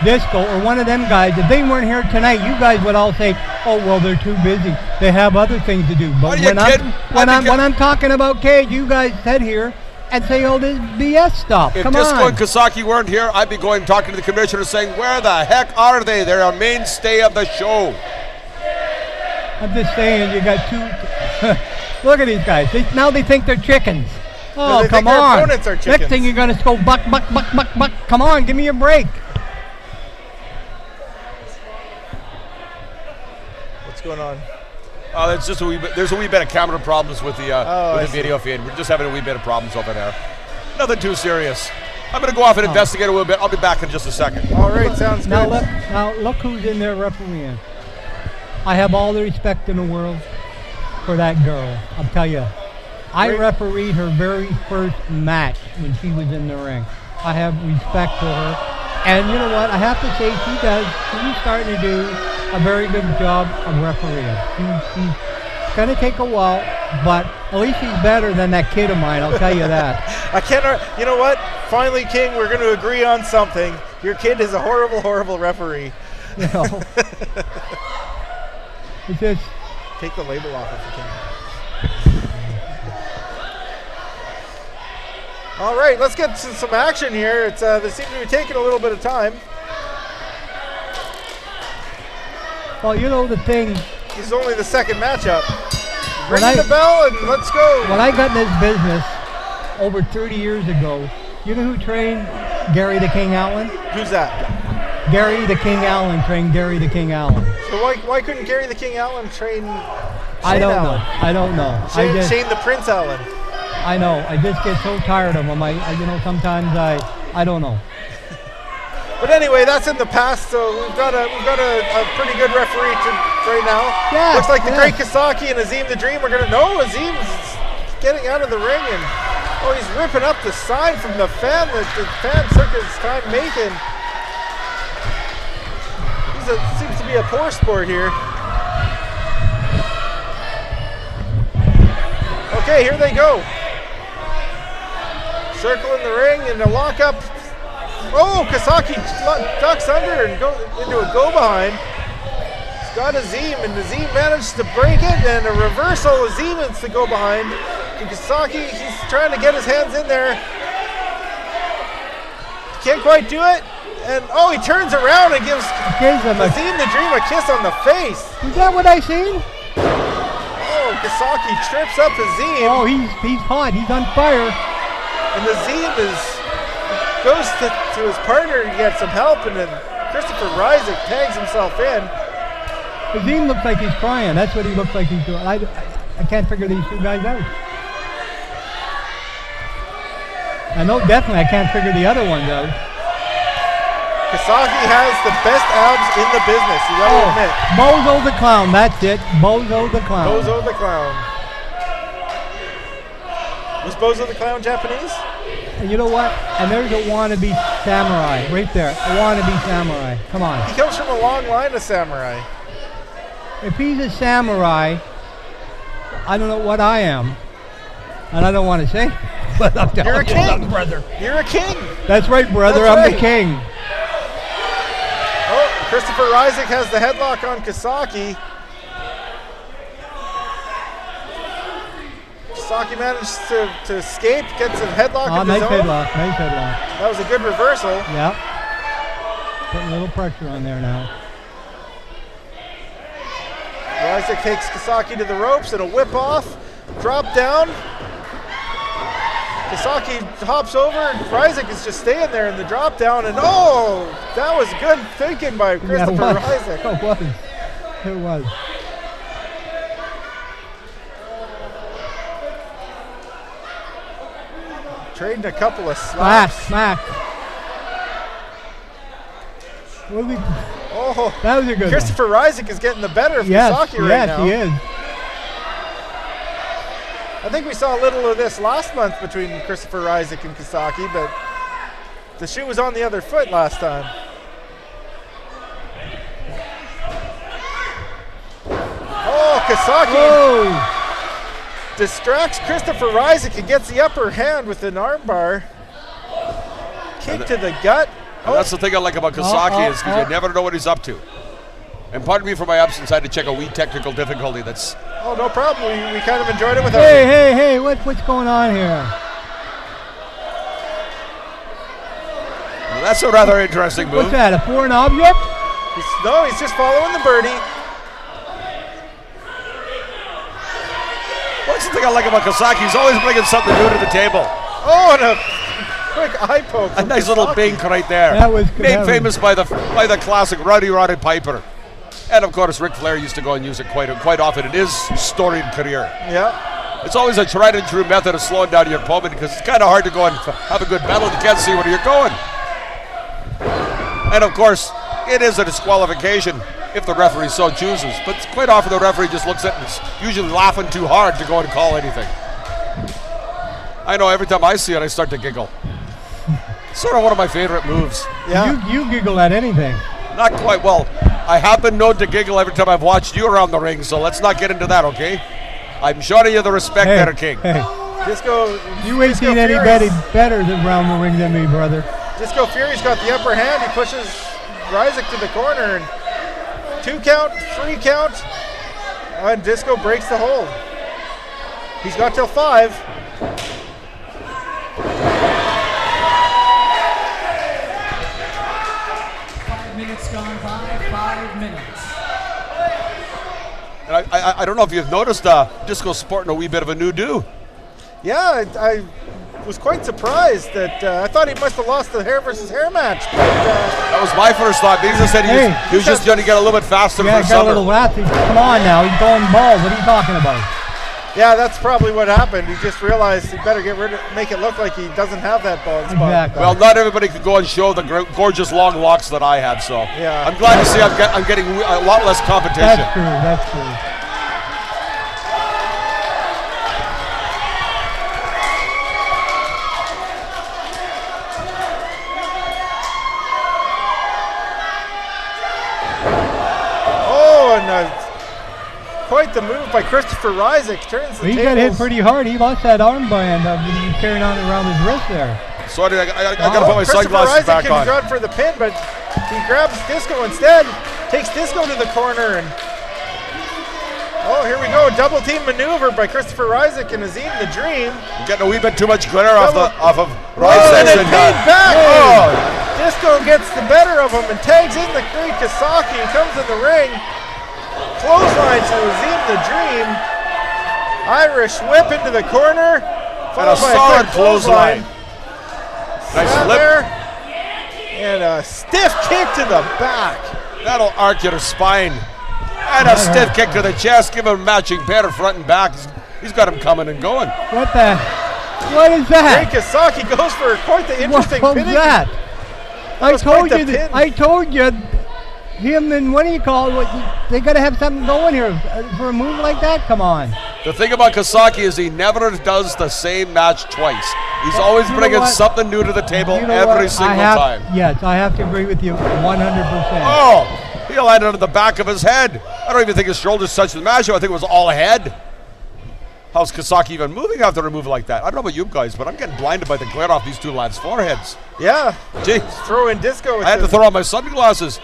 Disco, or one of them guys. If they weren't here tonight, you guys would all say, "Oh, well, they're too busy. They have other things to do." But when I'm talking about Cage, you guys sit here and say all this BS stuff. If Come Disco on. and Kasaki weren't here, I'd be going talking to the commissioner saying, "Where the heck are they? They're a mainstay of the show." I'm just saying, you got two. Look at these guys. Now they think they're chickens. Oh, they come think their on. opponents are Next chickens. thing you're going to go buck. Come on, give me a break. What's going on? It's just there's a wee bit of camera problems with the video feed. We're just having a wee bit of problems over there. Nothing too serious. I'm going to go off and investigate a little bit. I'll be back in just a second. All right, sounds good. Now look who's in there refereeing. I have all the respect in the world for that girl. I'll tell you. I refereed her very first match when she was in the ring. I have respect for her. And you know what? I have to say she's starting to do a very good job of refereeing. She's going to take a while, but at least she's better than that kid of mine, I'll tell you that. You know what? Finally, King, we're going to agree on something. Your kid is a horrible, horrible referee. You know. It's just... Take the label off if you can. All right, let's get to some action here. They seem to be taking a little bit of time. Well, you know the thing. This is only the second matchup. Ring the bell and let's go. When I got in this business over 30 years ago, you know who trained Gary the King Allen? Who's that? Gary the King Allen trained Gary the King Allen. So why couldn't Gary the King Allen train Shane I don't Allen? know. I don't know. Shane the Prince Allen. I know. I just get so tired of them. Sometimes I don't know. But anyway, that's in the past. So we've got a pretty good referee right now. Yeah, looks like the Great Kasaki and Azim the Dream are gonna. No, Azim's getting out of the ring and he's ripping up the sign from the fan that the fan took his time making. Seems to be a poor sport here. Okay, here they go. Circling the ring and a lockup. Oh, Kasaki ducks under and go into a go behind. He's got Azim, and Azim managed to break it, and a reversal. Azim is to go behind. And Kasaki, he's trying to get his hands in there. Can't quite do it. And he turns around and gives Azim the Dream a kiss on the face. Is that what I seen? Kasaki trips up Azim. Oh, he's hot. He's on fire. And Azim goes to his partner to get some help, and then Christopher Ryzik tags himself in. Azim looks like he's crying. That's what he looks like he's doing. I can't figure these two guys out. I know definitely I can't figure the other ones out. Kasaki has the best abs in the business, you gotta admit. Bozo the Clown, that's it. Bozo the Clown. Bozo the Clown. Was Bozo the Clown Japanese? And you know what? And there's a wannabe samurai right there. A wannabe samurai. Come on. He comes from a long line of samurai. If he's a samurai, I don't know what I am. And I don't want to say, but I'm telling You're a king, brother. You're a king. That's right, brother. That's I'm right. the king. Oh, Christopher Isaac has the headlock on Kasaki. Kasaki managed to escape, gets a headlock of his Nice own. headlock. Nice headlock. That was a good reversal. Yeah. Putting a little pressure on there now. Isaac takes Kasaki to the ropes and a whip off. Drop down. Kasaki hops over and Isaac is just staying there in the drop down. And oh, that was good thinking by Christopher Isaac. It was. It was. Trading a couple of slaps. Smack. What did we, Oh, that was a good Christopher Isaac is getting the better of one. Kasaki right now. Yes, he is. I think we saw a little of this last month between Christopher Isaac and Kasaki, but the shoe was on the other foot last time. Oh, Kasaki distracts Christopher Isaac and gets the upper hand with an armbar. Kick to the gut. And that's the thing I like about Kasaki is because you never know what he's up to. And pardon me for my absence, I had to check a wee technical difficulty that's... Oh, no problem. We kind of enjoyed it without Hey, what's going on here? Well, that's a rather interesting move. What's that, a foreign object? He's just following the birdie. What's the thing I like about Kasaki? He's always bringing something new to the table. Oh, and a quick eye poke. A nice little bink right there. That was made famous by the classic Rowdy Roddy Piper. And of course, Ric Flair used to go and use it quite often in his storied career. Yeah. It's always a tried and true method of slowing down your opponent because it's kind of hard to go and have a good battle. You can't see where you're going. And of course, it is a disqualification if the referee so chooses. But quite often the referee just looks at it and is usually laughing too hard to go and call anything. I know every time I see it, I start to giggle. It's sort of one of my favorite moves. Yeah. You giggle at anything. Not quite. Well, I have been known to giggle every time I've watched you around the ring, so let's not get into that, okay? I'm showing you the respect there, King. Hey, Disco. you ain't seen anybody better than around the ring than me, brother. Disco Fury's got the upper hand. He pushes Isaac to the corner and 2 count, 3 count. And Disco breaks the hold. He's got till 5. 5 minutes gone by, 5 minutes. And I don't know if you've noticed Disco sporting a wee bit of a new do. Yeah, I was quite surprised that I thought he must have lost the hair versus hair match. But, that was my first thought. Because I said he was just going to get a little bit faster for got summer. a little laughing. Come on now, he's going bald. What are you talking about? yeah, that's probably what happened. He just realized he better make it look like he doesn't have that bald spot. Exactly. Well, not everybody could go and show the gorgeous long locks that I had, so Yeah. I'm glad to see I'm getting a lot less competition. That's true. That's true. Quite the move by Christopher Isaac. Turns the He tables. got hit pretty hard. He lost that armband that he was carrying on around his wrist there. Sorry, I got to put my sunglasses back Isaac on. can run for the pin, but he grabs Disco instead. Takes Disco to the corner, and oh, here we go. Double team maneuver by Christopher Isaac and Azim the Dream. I'm getting a wee bit too much glitter off of Oh, Isaac. and paid back. Oh. Disco gets the better of him and tags in the great Kasaki. He comes in the ring. Clothesline to Azim the Dream. Irish whip into the corner. And a solid clothesline. Nice flip. There. And a stiff kick to the back. That'll arc your spine. And a stiff kick to the chest. Give him a matching pair front and back. He's got him coming and going. What is that? Great Kasaki goes for quite the interesting What was pinning. that? That was quite the pin. I told you, him and what do you call it? They got to have something going here for a move like that. Come on. The thing about Kasaki is he never does the same match twice. He's always bringing something new to the table every single time. Yes, I have to agree with you 100%. Oh, he landed on the back of his head. I don't even think his shoulders touched the mat. I think it was all head. How's Kasaki even moving after a move like that? I don't know about you guys, but I'm getting blinded by the glare off these two lads' foreheads. Yeah. Jeez. Throw in disco. I had to throw on my sunglasses.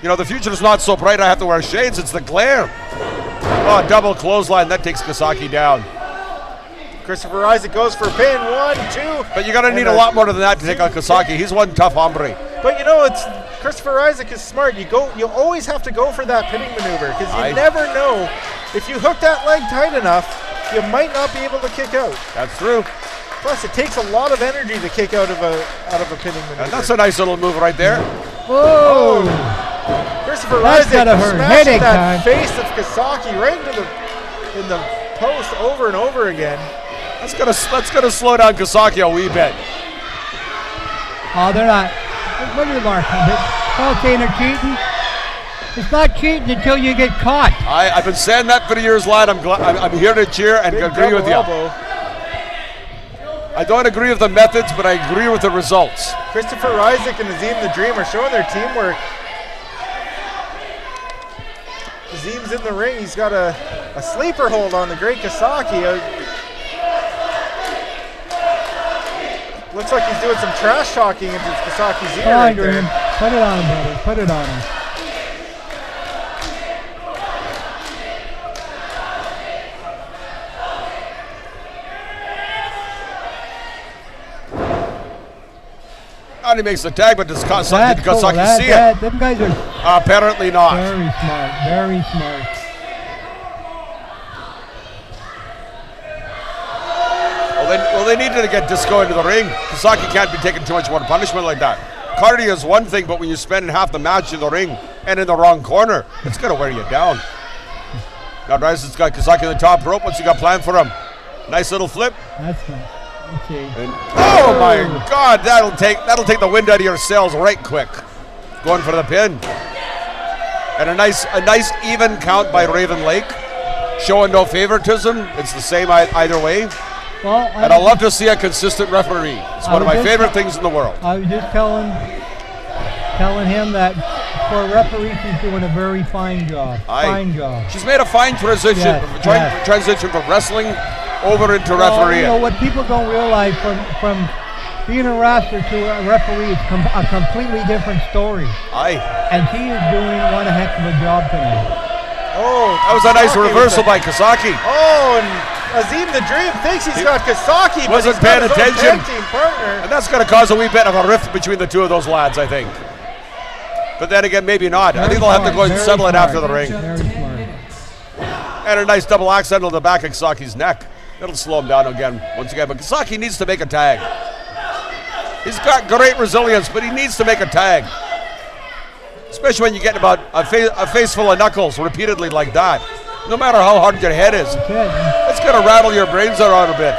You know, the future's not so bright I have to wear shades. It's the glare. Oh, double clothesline. That takes Kasaki down. Christopher Isaac goes for a pin. 1, 2. But you're going to need a lot more than that to take out Kasaki. He's one tough hombre. But you know, it's Christopher Isaac is smart. You always have to go for that pinning maneuver because you never know. If you hook that leg tight enough, you might not be able to kick out. That's true. Plus, it takes a lot of energy to kick out of a pinning maneuver. And that's a nice little move right there. Whoa! Christopher That's Isaac gotta hurt. smashing Headache that time. face of Kasaki right in the post over and over again. That's gonna slow down Kasaki a wee bit. Oh, they're not. What are the marks? Paul saying they're cheating. It's not cheating until you get caught. I've been saying that for years, lad. I'm here to cheer and Big agree with you. elbow. I don't agree with the methods, but I agree with the results. Christopher Isaac and Azim the Dream are showing their teamwork. Azim's in the ring. He's got a sleeper hold on the great Kasaki. Looks like he's doing some trash talking into Kasaki's ear right there. Put it on him, brother. Put it on him. And he makes the tag, but did Kasaki see it? Them guys are apparently not. very smart. Very smart. Well, they needed to get Disco into the ring. Kasaki can't be taking too much more punishment like that. Cardio is one thing, but when you're spending half the match in the ring and in the wrong corner, it's going to wear you down. Now, Rice's got Kasaki on the top rope. What's he got planned for him? Nice little flip. That's nice. Okay. And, oh my God, that'll take the wind out of your sails right quick. Going for the pin. And a nice even count by Raven Lake. Showing no favoritism. It's the same either way. Well, and I love to see a consistent referee. It's one of my favorite things in the world. I was just telling him that for a referee, she's doing a very fine job. Fine job. She's made a fine transition, transition from wrestling over into refereeing. You know what people don't realize from being a wrestler to a referee is a completely different story. And she is doing one heck of a job tonight. Oh, that was a nice reversal by Kasaki. Oh, and Azim the Dream thinks he's got Kasaki, but wasn't he's got paying his own attention. tag team partner. And that's going to cause a wee bit of a rift between the two of those lads, I think. But then again, maybe not. I think they'll have to go and settle it after the ring. Very smart. And a nice double axe handle to the back of Kasaki's neck. That'll slow him down again, once again. But Kasaki needs to make a tag. He's got great resilience, but he needs to make a tag. Especially when you get about a face full of knuckles repeatedly like that. No matter how hard your head is, it's going to rattle your brains around a bit.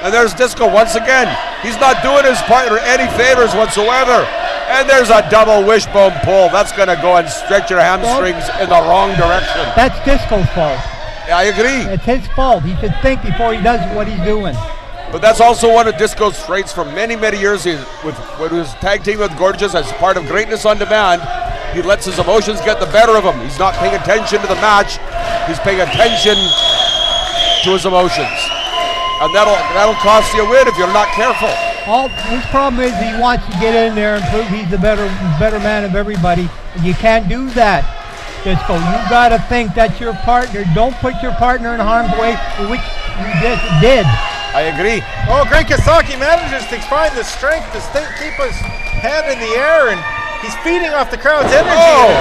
And there's Disco once again. He's not doing his partner any favors whatsoever. And there's a double wishbone pull. That's going to go and stretch your hamstrings in the wrong direction. That's Disco's fault. I agree. It's his fault. He should think before he does what he's doing. But that's also one of Disco's traits from many, many years. When he was tag team with Gorgeous as part of Greatness on Demand, he lets his emotions get the better of him. He's not paying attention to the match. He's paying attention to his emotions. And that'll cost you a win if you're not careful. His problem is he wants to get in there and prove he's the better man of everybody. And you can't do that, Disco. You got to think that's your partner. Don't put your partner in harm's way, which you just did. I agree. Oh, great Kasaki manages to find the strength to keep his hand in the air, and he's feeding off the crowd's energy. Oh,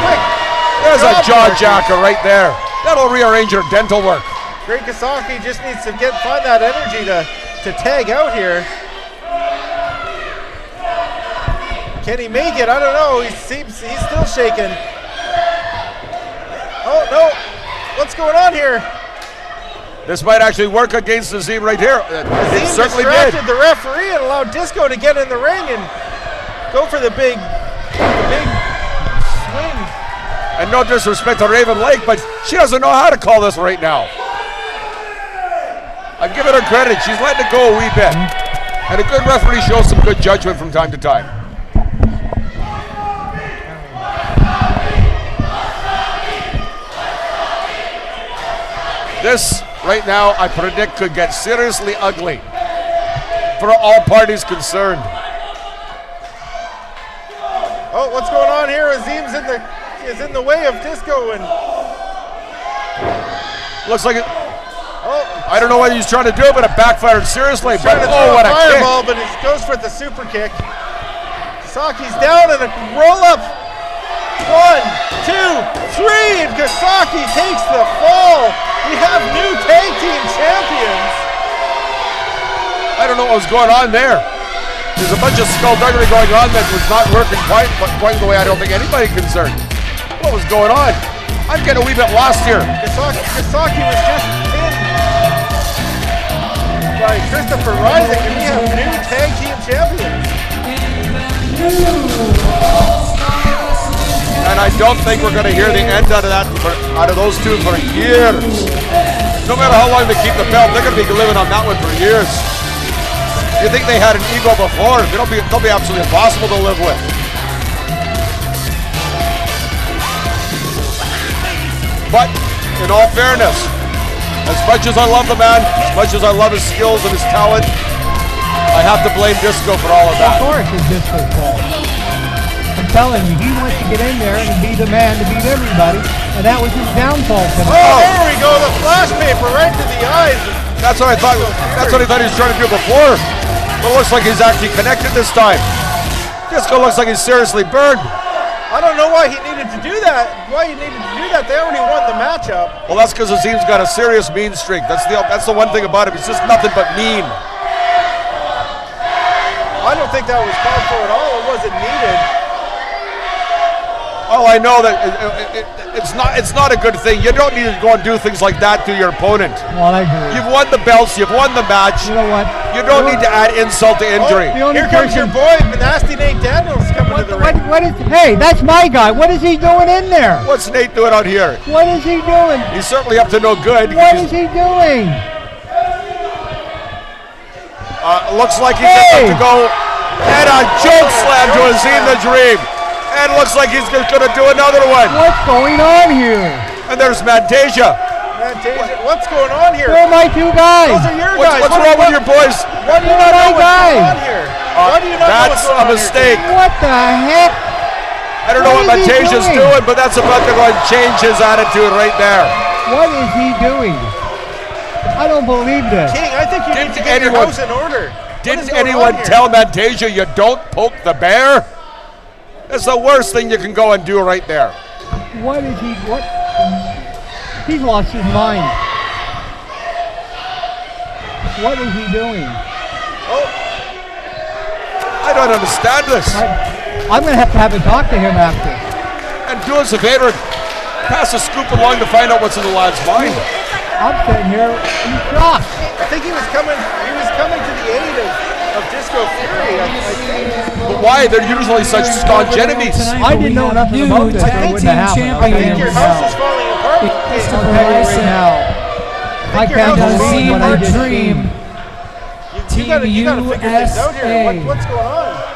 there's a jaw jacker right there. That'll rearrange your dental work. Great Kasaki just needs to find that energy to tag out here. Can he make it? I don't know. He's still shaking. Oh, no. What's going on here? This might actually work against Azim right here. It certainly did. Distracted the referee and allowed Disco to get in the ring and go for the big swing. And no disrespect to Raven Lake, but she doesn't know how to call this right now. I'm giving her credit. She's letting it go a wee bit. And a good referee shows some good judgment from time to time. This, right now, I predict could get seriously ugly for all parties concerned. Oh, what's going on here? Azim's in the way of Disco and looks like it. Oh, I don't know what he's trying to do, but it backfired seriously. He's trying to throw what a a fireball, kick. but he goes for the super kick. Saki's down and a roll up. 1, 2, 3, and Kasaki takes the fall. We have new tag team champions. I don't know what was going on there. There's a bunch of skullduggery going on that was not working quite the way I don't think anybody concerned. What was going on? I'm getting a wee bit lost here. Kasaki was just pinned by Christopher Rising, and we have new tag team champions. And I don't think we're going to hear the end out of those two for years. No matter how long they keep the belt, they're going to be living on that one for years. You think they had an ego before? They'll be absolutely impossible to live with. But in all fairness, as much as I love the man, as much as I love his skills and his talent, I have to blame Disco for all of that. Of course it's Disco's fault. I'm telling you, he wants to get in there and be the man to beat everybody, and that was his downfall tonight. Oh, there we go, the flash paper right to the eyes. That's what I thought. That's what he thought he was trying to do before. But it looks like he's actually connected this time. Disco looks like he's seriously burned. I don't know why he needed to do that. They already won the matchup. Well, that's because Azim's got a serious mean streak. That's the one thing about him. He's just nothing but mean. I don't think that was called for at all. It wasn't needed. Oh, I know that it's not a good thing. You don't need to go and do things like that to your opponent. Well, I agree. You've won the belts. You've won the match. You know what? You don't need to add insult to injury. Here comes your boy, Nasty Nate Daniels, coming to the ring. Hey, that's my guy. What is he doing in there? What's Nate doing out here? What is he doing? He's certainly up to no good. What is he doing? Looks like he's about to go and a choke slam to Azim the Dream. And looks like he's going to do another one. What's going on here? And there's Mantasia. What's going on here? Where are my two guys? Those are your guys. What's wrong with your boys? Why do you not know what's going on here? Why do you not know That's what's going a on mistake. here? What the heck? I don't know what What is he Mantasia's doing, but that's about to go and change his attitude right there. What is he doing? I don't believe this. King, I think you need to get your house in order. Didn't anyone tell Mantasia you don't poke the bear? That's the worst thing you can go and do right there. What is he? What? He's lost his mind. What is he doing? Oh, I don't understand this. I'm going to have a talk to him after. And do us a favor, pass a scoop along to find out what's in the lad's mind. I'm sitting here in shock. I think he was coming to the aid of Disco Fury. But why? They're usually such staunch enemies. I didn't know nothing about this. Tag team champion. I think your house is falling apart. I'll tell you right now. I can't believe what I just seen. You gotta figure this out here. What's going on?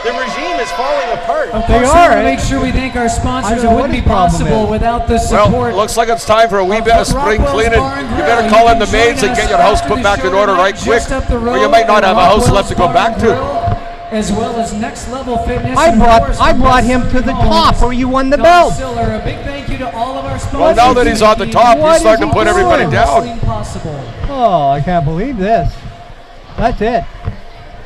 The regime is falling apart. They are. Make sure we thank our sponsors. I It know wouldn't what be his problem possible is. without the support. Well, looks like it's time for a wee bit of spring cleaning. You better call in the maids and get your house put back in order right quick, or you might not have a house left to go back to. As well as Next Level Fitness. I brought him to the top where you won the belt. Siller, a big thank you to all of our sponsors. Well, now that he's on the top, What he's starting is to put he everybody doing? down. Oh, I can't believe this. That's it.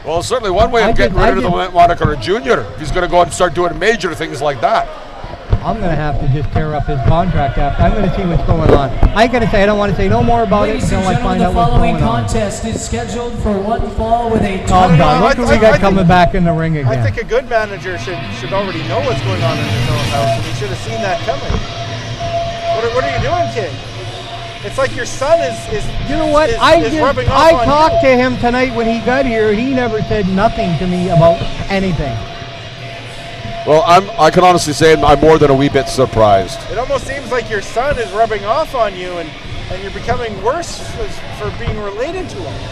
Well, certainly one way of getting rid of the moniker of Junior. If he's going to go and start doing major things like that. I'm going to have to just tear up his contract after. I'm going to see what's going on. I don't want to say no more about it until I find out what's going on. The following contest is scheduled for one fall with a Oh, tournament. God. Look who we got coming back in the ring again. I think a good manager should already know what's going on in his own house, and he should have seen that coming. What are you doing, kid? It's like your son is You know what? rubbing off I on talked you. to him tonight when he got here. He never said nothing to me about anything. Well, I can honestly say I'm more than a wee bit surprised. It almost seems like your son is rubbing off on you, and you're becoming worse for being related to him.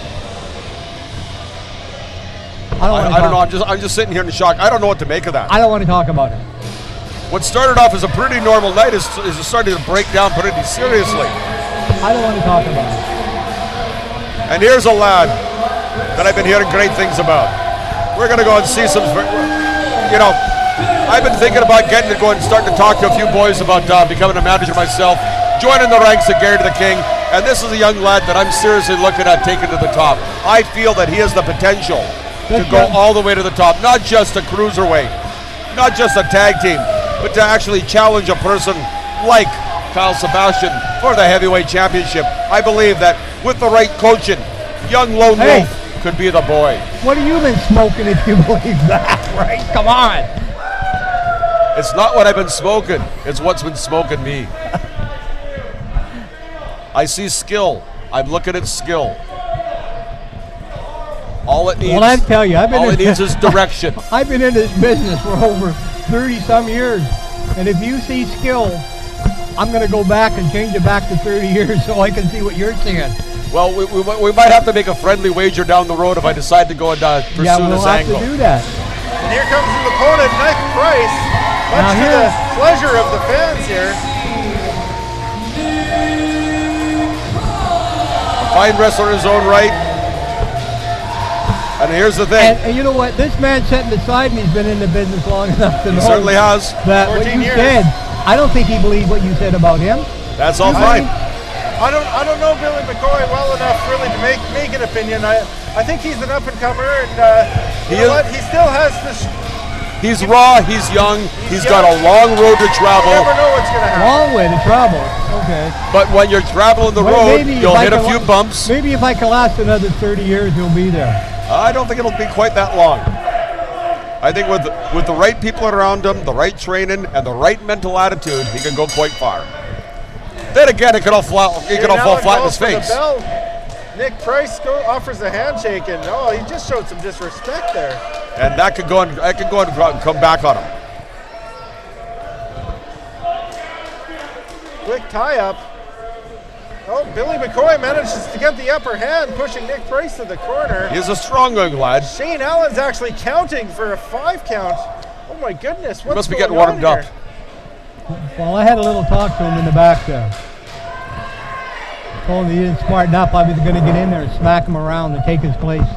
I don't know. I'm just sitting here in shock. I don't know what to make of that. I don't want to talk about it. What started off as a pretty normal night is starting to break down pretty seriously. I don't want to talk about it. And here's a lad that I've been hearing great things about. We're going to go and see some, you know, I've been thinking about getting to go and starting to talk to a few boys about becoming a manager myself, joining the ranks of Gary to the King, and this is a young lad that I'm seriously looking at taking to the top. I feel that he has the potential to go all the way to the top, not just a cruiserweight, not just a tag team, but to actually challenge a person like Kyle Sebastian for the heavyweight championship. I believe that with the right coaching, young Lone Wolf could be the boy. What have you been smoking if you believe that, right? Come on. It's not what I've been smoking, it's what's been smoking me. I see skill. I'm looking at skill. All it needs, Well, I tell you, all it needs is direction. I've been in this business for over 30-some years, and if you see skill, I'm going to go back and change it back to 30 years so I can see what you're seeing. Well, we might have to make a friendly wager down the road if I decide to go and pursue we'll this have angle. to do that. And here comes his opponent, Nick Price, much to the pleasure of the fans here. Fine wrestler in his own right. And here's the thing. And you know what? This man's sitting beside me. He's been in the business long enough to know. He certainly has. That what 14 you years. said, I don't think he believed what you said about him. That's all fine. I don't know Billy McCoy well enough really to make an opinion. I think he's an up and comer, and you know what? He still has this. He's raw. He's young. He's got a long road to travel. You never know what's going to happen. Long way to travel. Okay. But when you're traveling the Well, road, maybe you'll if I hit a can few bumps. Maybe if I can last another 30 years, he'll be there. I don't think it'll be quite that long. I think with the right people around him, the right training, and the right mental attitude, he can go quite far. Then again, it could all fall flat in his face. Nick Price offers a handshake, and he just showed some disrespect there. And that could go and come back on him. Quick tie-up. Oh, Billy McCoy manages to get the upper hand, pushing Nick Price to the corner. He's a strong young lad. Shane Allen's actually counting for a 5 count. Oh my goodness, He must be getting warmed up. Well, I had a little talk to him in the back there. Told him he didn't smarten up. I was going to get in there and smack him around and take his place.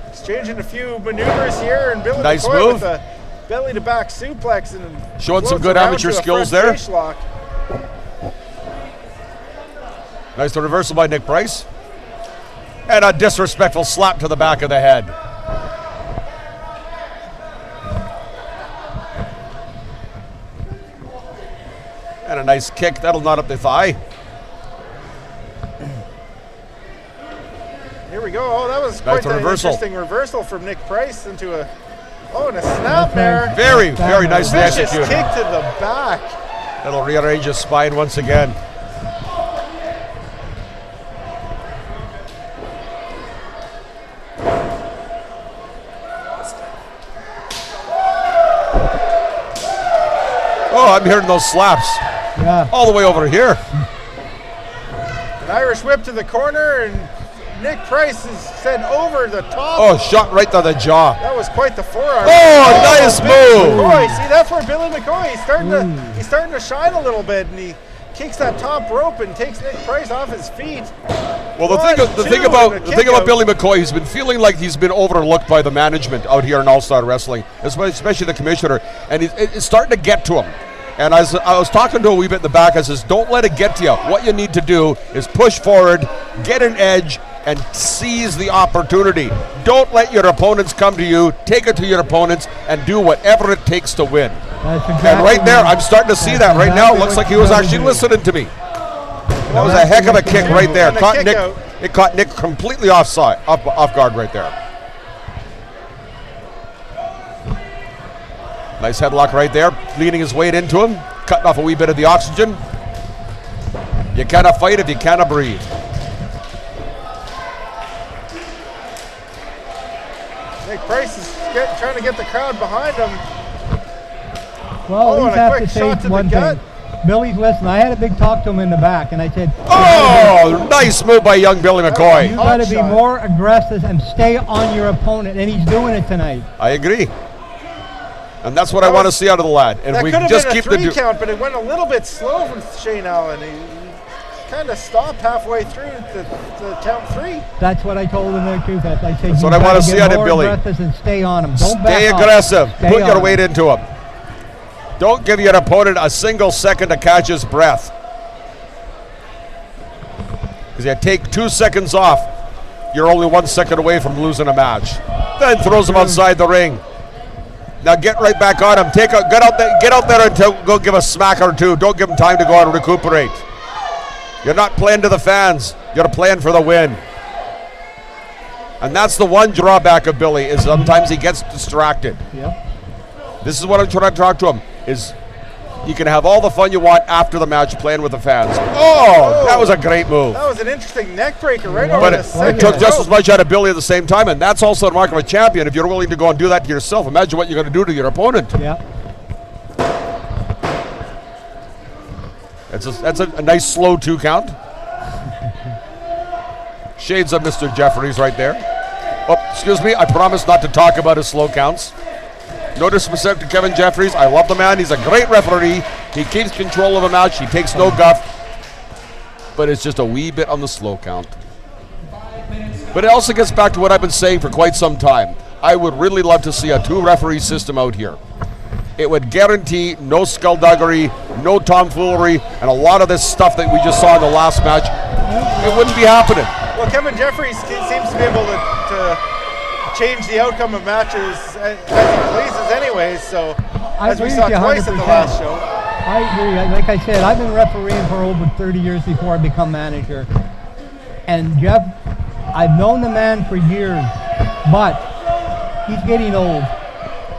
Exchanging a few maneuvers here, and Billy Nice McCoy move. with a belly-to-back suplex and Showing some floats good around amateur to a skills front there. face lock. Nice reversal by Nick Price. And a disrespectful slap to the back of the head. And a nice kick. That'll knot up the thigh. Here we go. Oh, that was quite an interesting reversal from Nick Price into a... Oh, and a snap there. Very, very nicely Vicious executed. kick to the back. That'll rearrange his spine once again. Oh, I'm hearing those slaps. Yeah. All the way over here. An Irish whip to the corner, and Nick Price is sent over the top. Oh, shot right to the jaw. That was quite the forearm. Oh, nice move. McCoy. See, that's where Billy McCoy, he's starting to shine a little bit, and he kicks that top rope and takes Nick Price off his feet. Well, the thing about Billy McCoy, he's been feeling like he's been overlooked by the management out here in All-Star Wrestling, especially the commissioner, and it's starting to get to him. And I was talking to a wee bit in the back. I says, don't let it get to you. What you need to do is push forward, get an edge, and seize the opportunity. Don't let your opponents come to you. Take it to your opponents and do whatever it takes to win. And right there, I'm starting to see that right now. It looks like he was actually listening to me. That was a heck of a kick right there. It caught Nick completely off guard right there. Nice headlock right there, leaning his weight into him, cutting off a wee bit of the oxygen. You cannot fight if you cannot breathe. Nick Price is trying to get the crowd behind him. Well, and you a have quick to shot say to one the gut. thing. Billy's listening. I had a big talk to him in the back, and I said, Oh, nice move by young Billy you McCoy. got to be shot. more aggressive and stay on your opponent, and he's doing it tonight. I agree. And that's what I want to see out of the lad. And That we could can have just been a keep the 3 count, but it went a little bit slow from Shane Allen. He kind of stopped halfway through the count 3. That's what I told him there too. That I said, That's what I want to see out of Billy. Aggressive and stay on him. Don't Stay back off. aggressive. Stay Put your on weight him. into him. Don't give your opponent a single second to catch his breath. Because you take 2 seconds off, you're only 1 second away from losing a match. Then throws him outside the ring. Now get right back on him. Get out there and go give a smack or two. Don't give him time to go out and recuperate. You're not playing to the fans. You're playing for the win. And that's the one drawback of Billy, is sometimes he gets distracted. Yep. This is what I'm trying to talk to him, is you can have all the fun you want after the match playing with the fans. Oh, that was a great move. That was an interesting neck breaker right But over But the it second took just rope. as much out of Billy at the same time, and that's also the mark of a champion. If you're willing to go and do that to yourself, imagine what you're going to do to your opponent. Yeah. That's a nice slow 2 count. Shades of Mr. Jeffries right there. Oh, excuse me, I promised not to talk about his slow counts. No disrespect to Kevin Jeffries. I love the man. He's a great referee. He keeps control of a match. He takes no guff. But it's just a wee bit on the slow count. But it also gets back to what I've been saying for quite some time. I would really love to see a 2-referee system out here. It would guarantee no skullduggery, no tomfoolery, and a lot of this stuff that we just saw in the last match, it wouldn't be happening. Well, Kevin Jeffries seems to be able to change the outcome of matches as he pleases anyways, so as we agree saw with you twice at the 100%. last show. I agree. Like I said, I've been refereeing for over 30 years before I become manager. And Jeff, I've known the man for years, but he's getting old.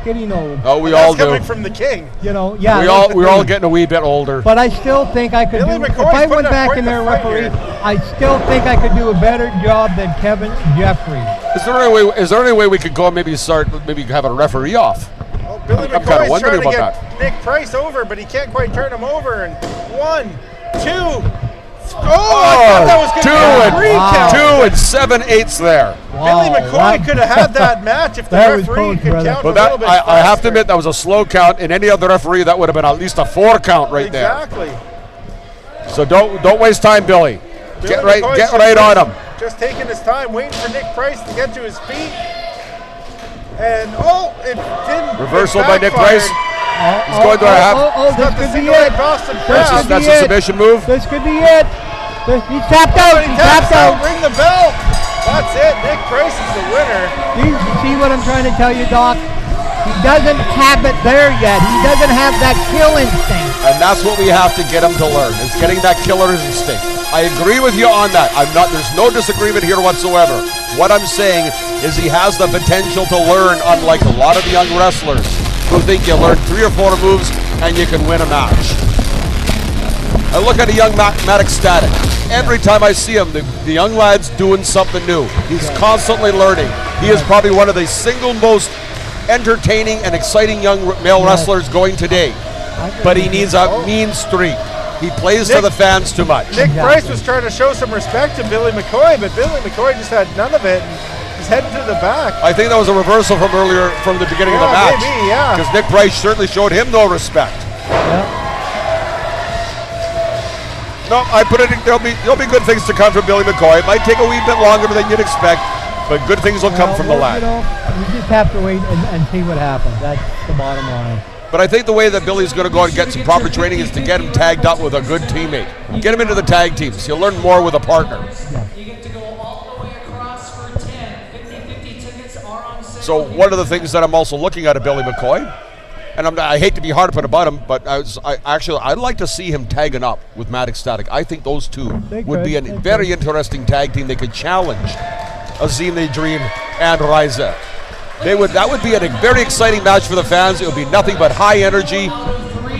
Oh, we That's all do. coming from the king. You know, yeah. We're all getting a wee bit older. But I still think I could Billy do, if McCoy's I putting went up back quite in the there fight referee, here. I still think I could do a better job than Kevin Jeffries. Is there any way we could go and maybe have a referee off? Well, Billy I'm kinda McCoy's wondering trying to about get Nick Price over, but he can't quite turn him over. And 1, 2. I thought that was going to be a 3 count. 2 7/8 there. Billy McCoy could have had that match if the That was referee close, could brother. count But a little bit I have to faster. admit that was a slow count. In any other referee, that would have been at least a 4 count right Exactly. there. So don't waste time, Billy. Get Billy McCoy's right just on him. Just taking his time, waiting for Nick Price to get to his feet. And it didn't. Reversal it by Nick backfired. Price. He's going to a half. It's this not the could be single it. leg Boston This Crab. could That's be a it. submission move. This could be it. He's tapped out. He He's taps tapped out. Ring the bell. That's it. Nick Price is the winner. You see what I'm trying to tell you, Doc? He doesn't have it there yet. He doesn't have that kill instinct. And that's what we have to get him to learn, is getting that killer's instinct. I agree with you on that. There's no disagreement here whatsoever. What I'm saying is he has the potential to learn, unlike a lot of young wrestlers who think you learn 3 or 4 moves and you can win a match. I look at a young Matic Static. Every time I see him, the young lad's doing something new. He's constantly learning. He is probably one of the single most entertaining and exciting young male wrestlers going today. But he needs a mean streak. He plays to the fans too much. Nick Price was trying to show some respect to Billy McCoy, but Billy McCoy just had none of it. And he's heading to the back. I think that was a reversal from the beginning of the match. Maybe, yeah. Because Nick Price certainly showed him no respect. Yeah. No, I put it. There'll be good things to come from Billy McCoy. It might take a wee bit longer than you'd expect, but good things will come from the lad. You just have to wait and see what happens. That's the bottom line. But I think the way that Billy's going to go and get some proper training is to get him tagged up with a good teammate. Get him into the tag teams. He'll learn more with a partner. You get to go all the way across for 10. 50-50 tickets are on sale. So one of the things that I'm also looking at Billy McCoy, and I hate to be hard about him, but I'd like to see him tagging up with Matic Static. I think those two would be a very interesting tag team. They could challenge Azim the Dream and Ryza. That would be a very exciting match for the fans. It would be nothing but high energy.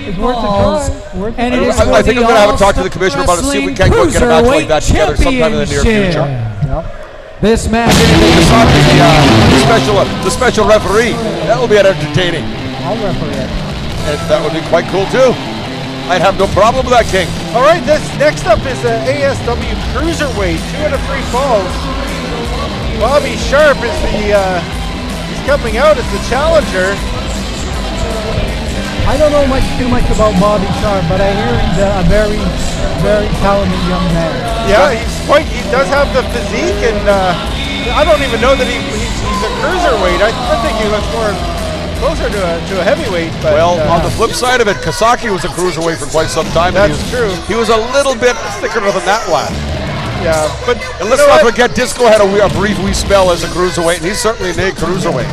It's worth a try. And I think I'm going to have a talk to the commissioner about it, see if we can't go get a match like that together sometime in the near future. This match, the special referee, that will be entertaining. I'll referee it. And that would be quite cool too. I'd have no problem with that, King. All right, this next up is the ASW Cruiserweight, 2 out of 3 falls. Bobby Sharp is he's coming out as the challenger. I don't know too much about Bobby Sharp, but I hear he's a very, very talented young man. Yeah, he does have the physique, and I don't even know that he's a cruiserweight. I think he looks more closer to a heavyweight. But, well, on the flip side of it, Kasaki was a cruiserweight for quite some time. That's true. He was a little bit thicker than that lad. Yeah, but and let's not forget, Disco had a brief wee spell as a cruiserweight, and he's certainly a cruiserweight.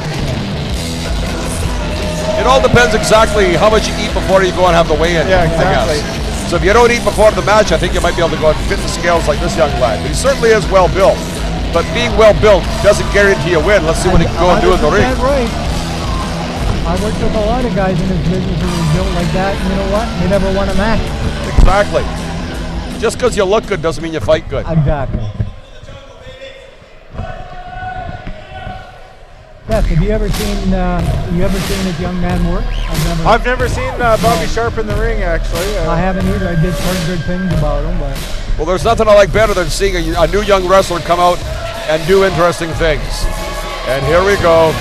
It all depends exactly how much you eat before you go and have the weigh-in. Yeah, exactly. So if you don't eat before the match, I think you might be able to go and fit the scales like this young lad. But he certainly is well built. But being well built doesn't guarantee a win. Let's see what he can go and do in the ring. Right. I worked with a lot of guys in this business who were built like that, and you know what? They never won a match. Exactly. Just because you look good doesn't mean you fight good. Exactly. Beth, have you ever seen this young man work? I've never seen Bobby Sharp in the ring, actually. I haven't either. I did heard good things about him, but well, there's nothing I like better than seeing a new young wrestler come out and do interesting things. And here we go.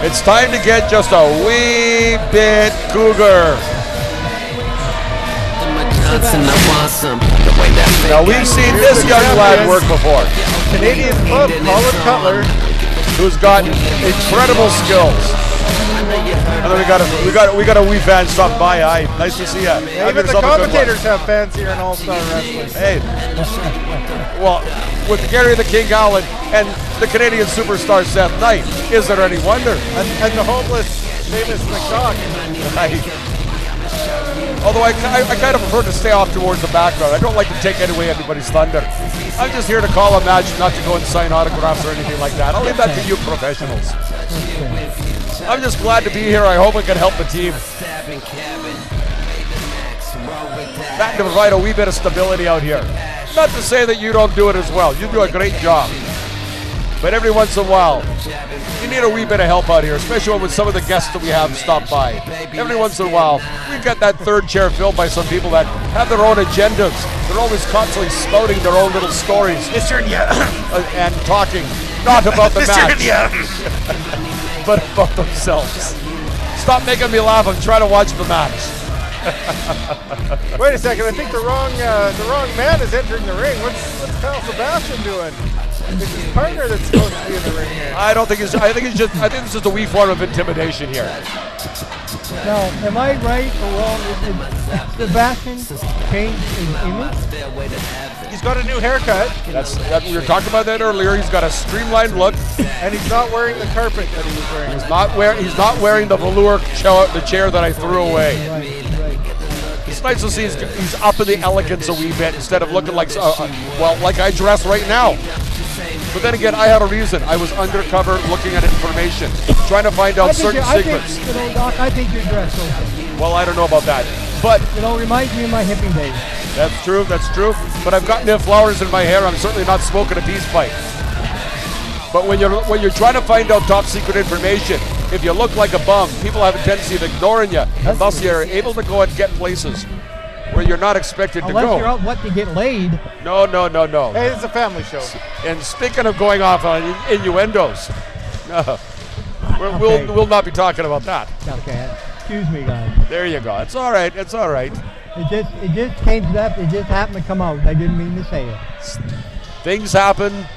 It's time to get just a wee bit cougar. Now we've seen this young lad work before. Canadian Club, Colin Cutler, who's got incredible skills. And then we got a wee fan stop by. Nice to see you. Yeah, even the commentators have fans here in All-Star Wrestling. Hey, well, with Gary the King Allen and the Canadian superstar Seth Knight, is there any wonder? And the homeless famous McDock. Although I kind of prefer to stay off towards the background. I don't like to take away anybody's thunder. I'm just here to call a match, not to go and sign autographs or anything like that. I'll leave that to you professionals. I'm just glad to be here. I hope I can help the team. That to provide a wee bit of stability out here. Not to say that you don't do it as well. You do a great job. But every once in a while, you need a wee bit of help out here, especially with some of the guests that we have stop by. Every once in a while, we've got that third chair filled by some people that have their own agendas. They're always constantly spouting their own little stories and talking, not about the match, but about themselves. Stop making me laugh. I'm trying to watch the match. Wait a second. I think the wrong man is entering the ring. What's Kyle Sebastian doing? It's his partner that's supposed to be in the ring here. I think it's just a wee form of intimidation here. Now, am I right or wrong? Is Sebastian changed his image? He's got a new haircut. We were talking about that earlier. He's got a streamlined look, and he's not wearing the carpet that he was wearing. He's not wearing the velour chair that I threw away. Right. It's nice to see he's up in the elegance a wee bit instead of looking like like I dress right now. But then again, I had a reason. I was undercover looking at information, trying to find out certain secrets. Doc, I think you're dressed okay. Well, I don't know about that. But reminds me of my hippie days. That's true. But I've got new flowers in my hair. I'm certainly not smoking a peace pipe. But when you're trying to find out top secret information, if you look like a bum, people have a tendency of ignoring you, and thus you're able to go and get places where you're not expected to go. Unless you're out to get laid. No. Hey, it's a family show. And speaking of going off on innuendos, we'll not be talking about that. Okay, excuse me, guys. There you go. It's all right. It just came to that. It just happened to come out. I didn't mean to say it. Things happen.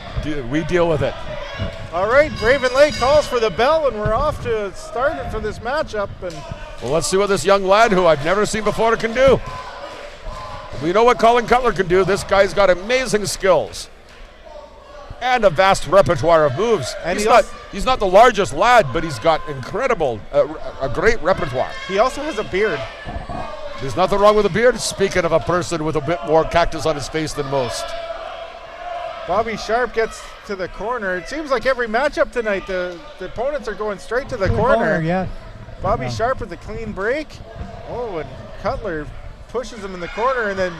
We deal with it. All right, Raven Lake calls for the bell, and we're off to start it for this matchup. And well, let's see what this young lad, who I've never seen before, can do. We know what Colin Cutler can do. This guy's got amazing skills and a vast repertoire of moves. And he's not the largest lad, but he's got incredible, a great repertoire. He also has a beard. There's nothing wrong with a beard. Speaking of a person with a bit more cactus on his face than most. Bobby Sharp gets to the corner. It seems like every matchup tonight, the opponents are going straight to the corner. Yeah. Bobby Sharp with a clean break. Oh, and Cutler pushes him in the corner and then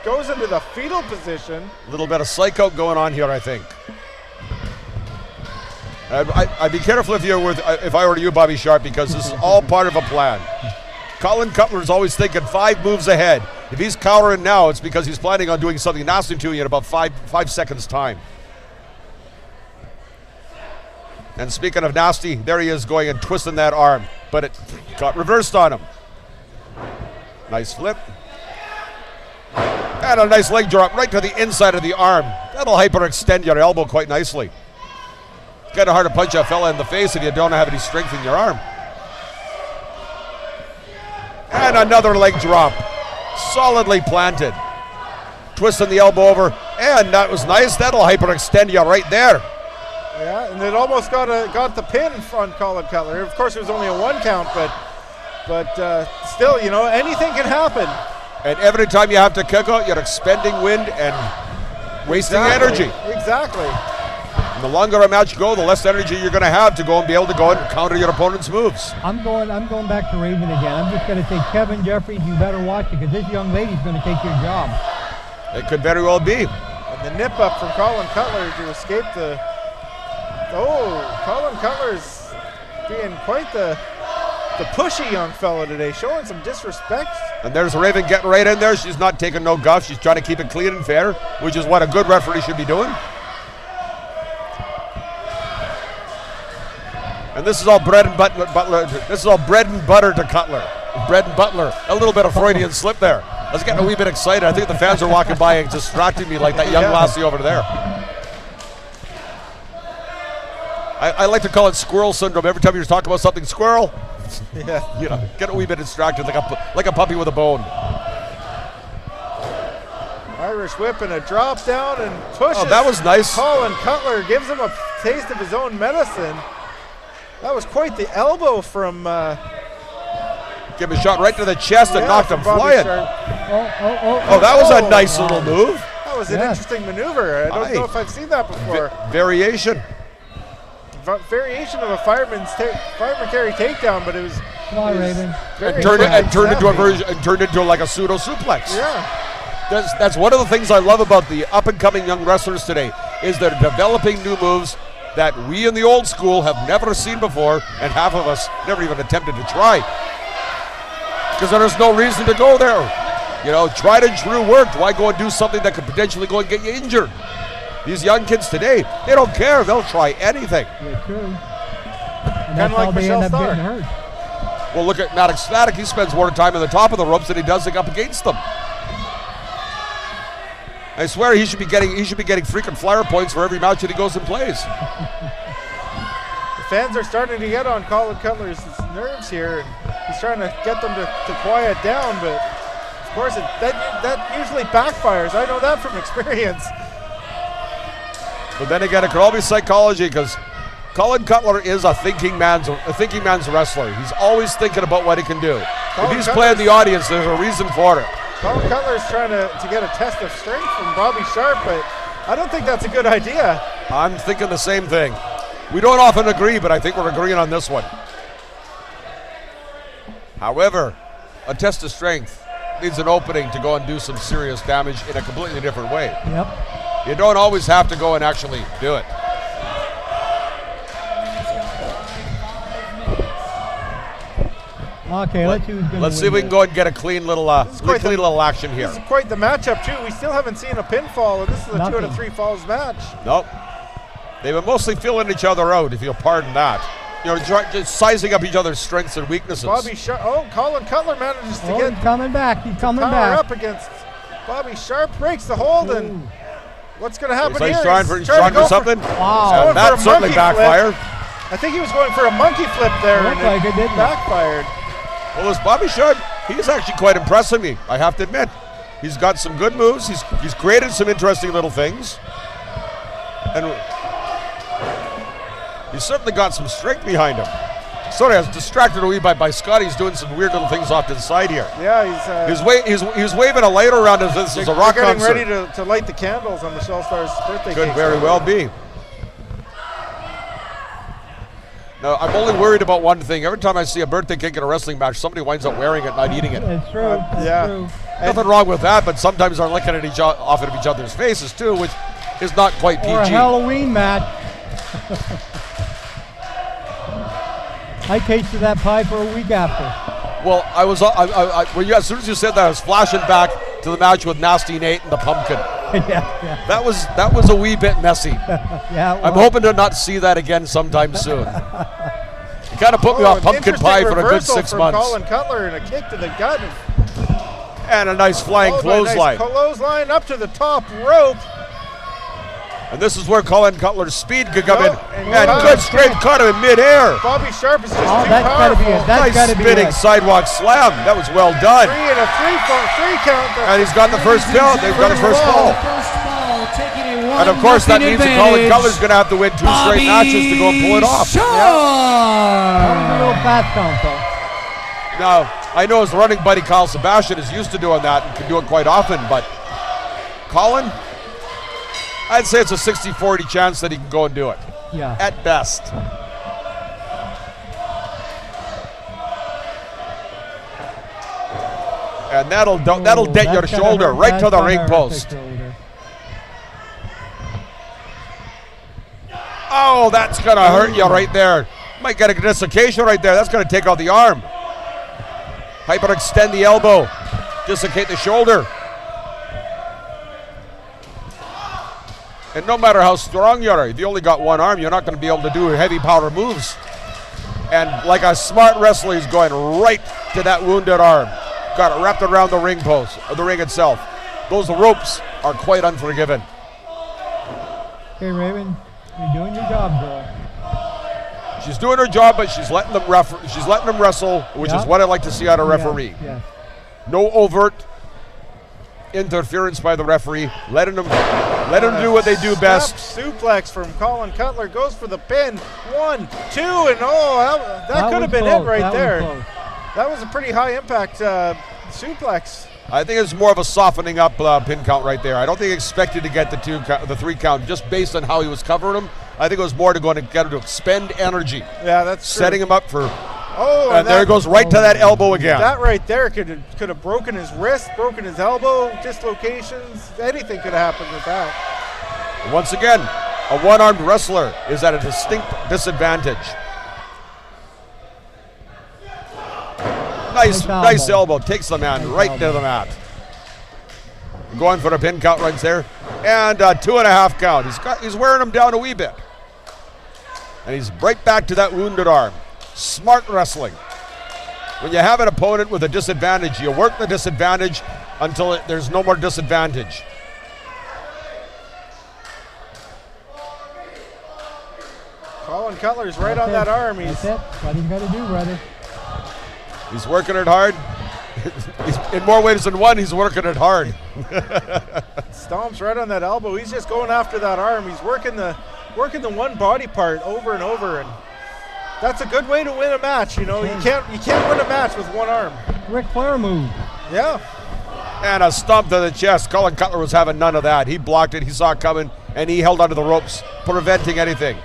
goes into the fetal position. A little bit of psych out going on here, I think. I'd be careful if I were you, Bobby Sharp, because this is all part of a plan. Colin Cutler's always thinking 5 moves ahead. If he's cowering now, it's because he's planning on doing something nasty to you in about 5 seconds' time. And speaking of nasty, there he is going and twisting that arm, but it got reversed on him. Nice flip. And a nice leg drop right to the inside of the arm. That'll hyperextend your elbow quite nicely. It's kind of hard to punch a fella in the face if you don't have any strength in your arm. And another leg drop. Solidly planted. Twisting the elbow over. And that was nice. That'll hyperextend you right there. Yeah, and it almost got the pin on Colin Cutler. Of course, it was only a 1 count, but still, you know, anything can happen. And every time you have to kick out, you're expending wind and wasting energy. Exactly. And the longer a match goes, the less energy you're going to have to go and be able to go and counter your opponent's moves. I'm going back to Raven again. I'm just going to say, Kevin Jeffries, you better watch it, because this young lady's going to take your job. It could very well be. And the nip up from Colin Cutler to escape the... Oh, Colin Cutler's being quite the pushy young fellow today, showing some disrespect. And there's Raven getting right in there. She's not taking no guff. She's trying to keep it clean and fair, which is what a good referee should be doing. And this is all bread and butter. This is all bread and butter to Cutler. Bread and Butler. A little bit of Freudian slip there. I was getting a wee bit excited. I think the fans are walking by and distracting me like that young lassie over there. I like to call it squirrel syndrome. Every time you talk about something, squirrel. Yeah. You know, get a wee bit distracted like a puppy with a bone. Irish whip and a drop down and pushes. Oh, that was nice. Colin Cutler gives him a taste of his own medicine. That was quite the elbow from... Give him a shot right to the chest and knocked him flying. Oh, that was a nice little move. That was an interesting maneuver. I don't know if I've seen that before. Variation. Variation of a fireman carry takedown, but it was... Come on, Raven. Turned into like a pseudo suplex. Yeah. That's one of the things I love about the up-and-coming young wrestlers today, is they're developing new moves that we in the old school have never seen before, and half of us never even attempted to try. Because there's no reason to go there. You know, tried and true worked. Why go and do something that could potentially go and get you injured? These young kids today, they don't care. They'll try anything. Yeah, true. And kind of like Michelle Starr. Well, look at Maddox Static. He spends more time on the top of the ropes than he does up against them. I swear he should be getting freaking flyer points for every match that he goes and plays. The fans are starting to get on Colin Cutler's nerves here, and he's trying to get them to quiet down, but of course that usually backfires. I know that from experience. But then again, it could all be psychology, because Colin Cutler is a thinking man's wrestler. He's always thinking about what he can do. If he's playing the audience, there's a reason for it. Colin Cutler's trying to get a test of strength from Bobby Sharp, but I don't think that's a good idea. I'm thinking the same thing. We don't often agree, but I think we're agreeing on this one. However, a test of strength needs an opening to go and do some serious damage in a completely different way. Yep. You don't always have to go and actually do it. Okay, let's see who's going to Let's see if we can go and get a clean little action here. This is quite the matchup, too. We still haven't seen a pinfall, and this is a 2 out of 3 falls match. Nope. They've been mostly feeling each other out, if you'll pardon that. You know, just sizing up each other's strengths and weaknesses. Bobby Sharp. Oh, Colin Cutler manages to get... He's coming back. He's coming power back. up against Bobby Sharp. Breaks the hold, and what's going to happen here? He's trying for something. Wow. And that certainly backfired. I think he was going for a monkey flip there, and like it didn't. Backfired. Well, this Bobby Sharp, he's actually quite impressing me, I have to admit. He's got some good moves. He's created some interesting little things. And he's certainly got some strength behind him. Sorry, I was distracted a wee bit by Scotty. He's doing some weird little things off to the side here. Yeah, he's waving a lighter around as this is a rock getting concert. ready to light the candles on Michelle Starr's birthday Could cake. very well be. Now, I'm only worried about one thing. Every time I see a birthday cake in a wrestling match, somebody winds up wearing it, not eating it. It's true. That's true. Nothing wrong with that, but sometimes they're looking at off at each other's faces too, which is not quite PG. Or a Halloween match. I tasted that pie for a week after. Well, as soon as you said that, I was flashing back to the match with Nasty Nate and the Pumpkin. yeah. That was a wee bit messy. Yeah. I'm hoping to not see that again sometime soon. You kind of put me on pumpkin pie for a good 6 months. Colin Cutler and a kick to the gut. And a nice flying clothesline. Nice clothesline up to the top rope. And this is where Colin Cutler's speed could come in. And good straight cut in midair. Bobby Sharp is just too that's powerful. That's nice spinning sidewalk slam. That was well done. Three count. And he's got the first belt. They've got the first fall. And of course that means that Colin Cutler's going to have to win 2 straight matches to go and pull it off. That was a little fast count though. Now, I know his running buddy Kyle Sebastian is used to doing that and can do it quite often, but Colin, I'd say it's a 60-40 chance that he can go and do it. Yeah. At best. And that'll dent your shoulder right to the ring post. Oh, that's going to hurt you right there. Might get a dislocation right there. That's going to take out the arm. Hyperextend the elbow. Dislocate the shoulder. And no matter how strong you are, if you only got one arm, you're not going to be able to do heavy power moves. And like a smart wrestler, he's going right to that wounded arm. Got it wrapped around the ring post, or the ring itself. Those ropes are quite unforgiving. Hey, Raven, you're doing your job, girl. She's doing her job, but she's letting them wrestle, which is what I like to see out of a referee. Yeah. No overt interference by the referee, letting them do what they do best. Suplex from Colin Cutler goes for the pin. 1, 2, and that could have been it right there. That was a pretty high impact suplex. I think it's more of a softening up pin count right there. I don't think he expected to get the 3 count just based on how he was covering him. I think it was more to go and get him to expend energy. Yeah, that's true. Setting him up for. And there it goes right to that elbow again. That right there could have broken his wrist, broken his elbow, dislocations. Anything could have happened with that. Once again, a one-armed wrestler is at a distinct disadvantage. Nice elbow. Takes the man right to the mat. Going for the pin count right there. And a 2.5 count. He's wearing him down a wee bit. And he's right back to that wounded arm. Smart wrestling. When you have an opponent with a disadvantage, you work the disadvantage until there's no more disadvantage. Colin Cutler's right on that arm. That's it. What he's got to do, brother. He's working it hard. In more ways than one, he's working it hard. Stomps right on that elbow. He's just going after that arm. He's working the one body part over and over, and that's a good way to win a match. You know, you can't win a match with one arm. Ric Flair move. Yeah. And a stomp to the chest. Colin Cutler was having none of that. He blocked it. He saw it coming, and he held onto the ropes, preventing anything.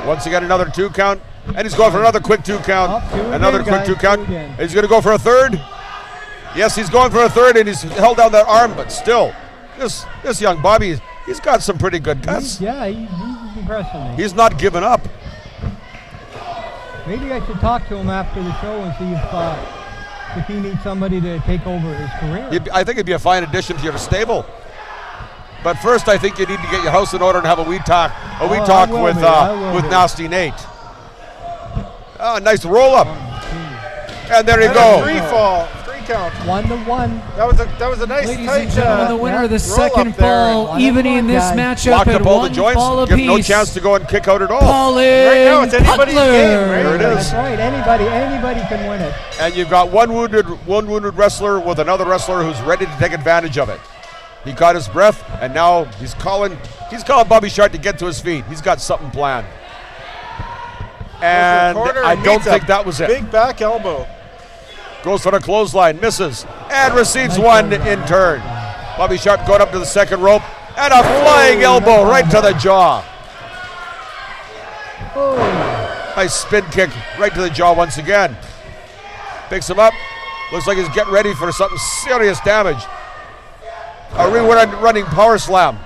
Once again, another 2 count, and he's going for another quick 2 count. Another quick 2 count. He's going to go for a 3rd. Yes, he's going for a 3rd, and he's held down that arm, but still, this young Bobby, he's got some pretty good guts. He's impressing me. He's not giving up. Maybe I should talk to him after the show and see if he needs somebody to take over his career. I think it'd be a fine addition to your stable. But first, I think you need to get your house in order and have a wee talk with Nasty Nate. Nice roll up, and there you go. 3 count. 1-1. That was a nice Ladies tight. And gentlemen, the winner of the second fall, evening this matchup Locked at up all the 1 joints. fall Give apiece. no chance to go and kick out at all. Colin Right now, it's anybody's Cutler. game, right? There it is. That's right. Anybody can win it. And you've got one wounded wrestler with another wrestler who's ready to take advantage of it. He caught his breath, and now he's calling Bobby Sharp to get to his feet. He's got something planned. And I don't think that was it. Big back elbow. Goes for the clothesline, misses, and receives one in turn. Bobby Sharp going up to the second rope, and a flying elbow right to the jaw. Nice spin kick right to the jaw once again. Picks him up. Looks like he's getting ready for something serious damage. A running power slam.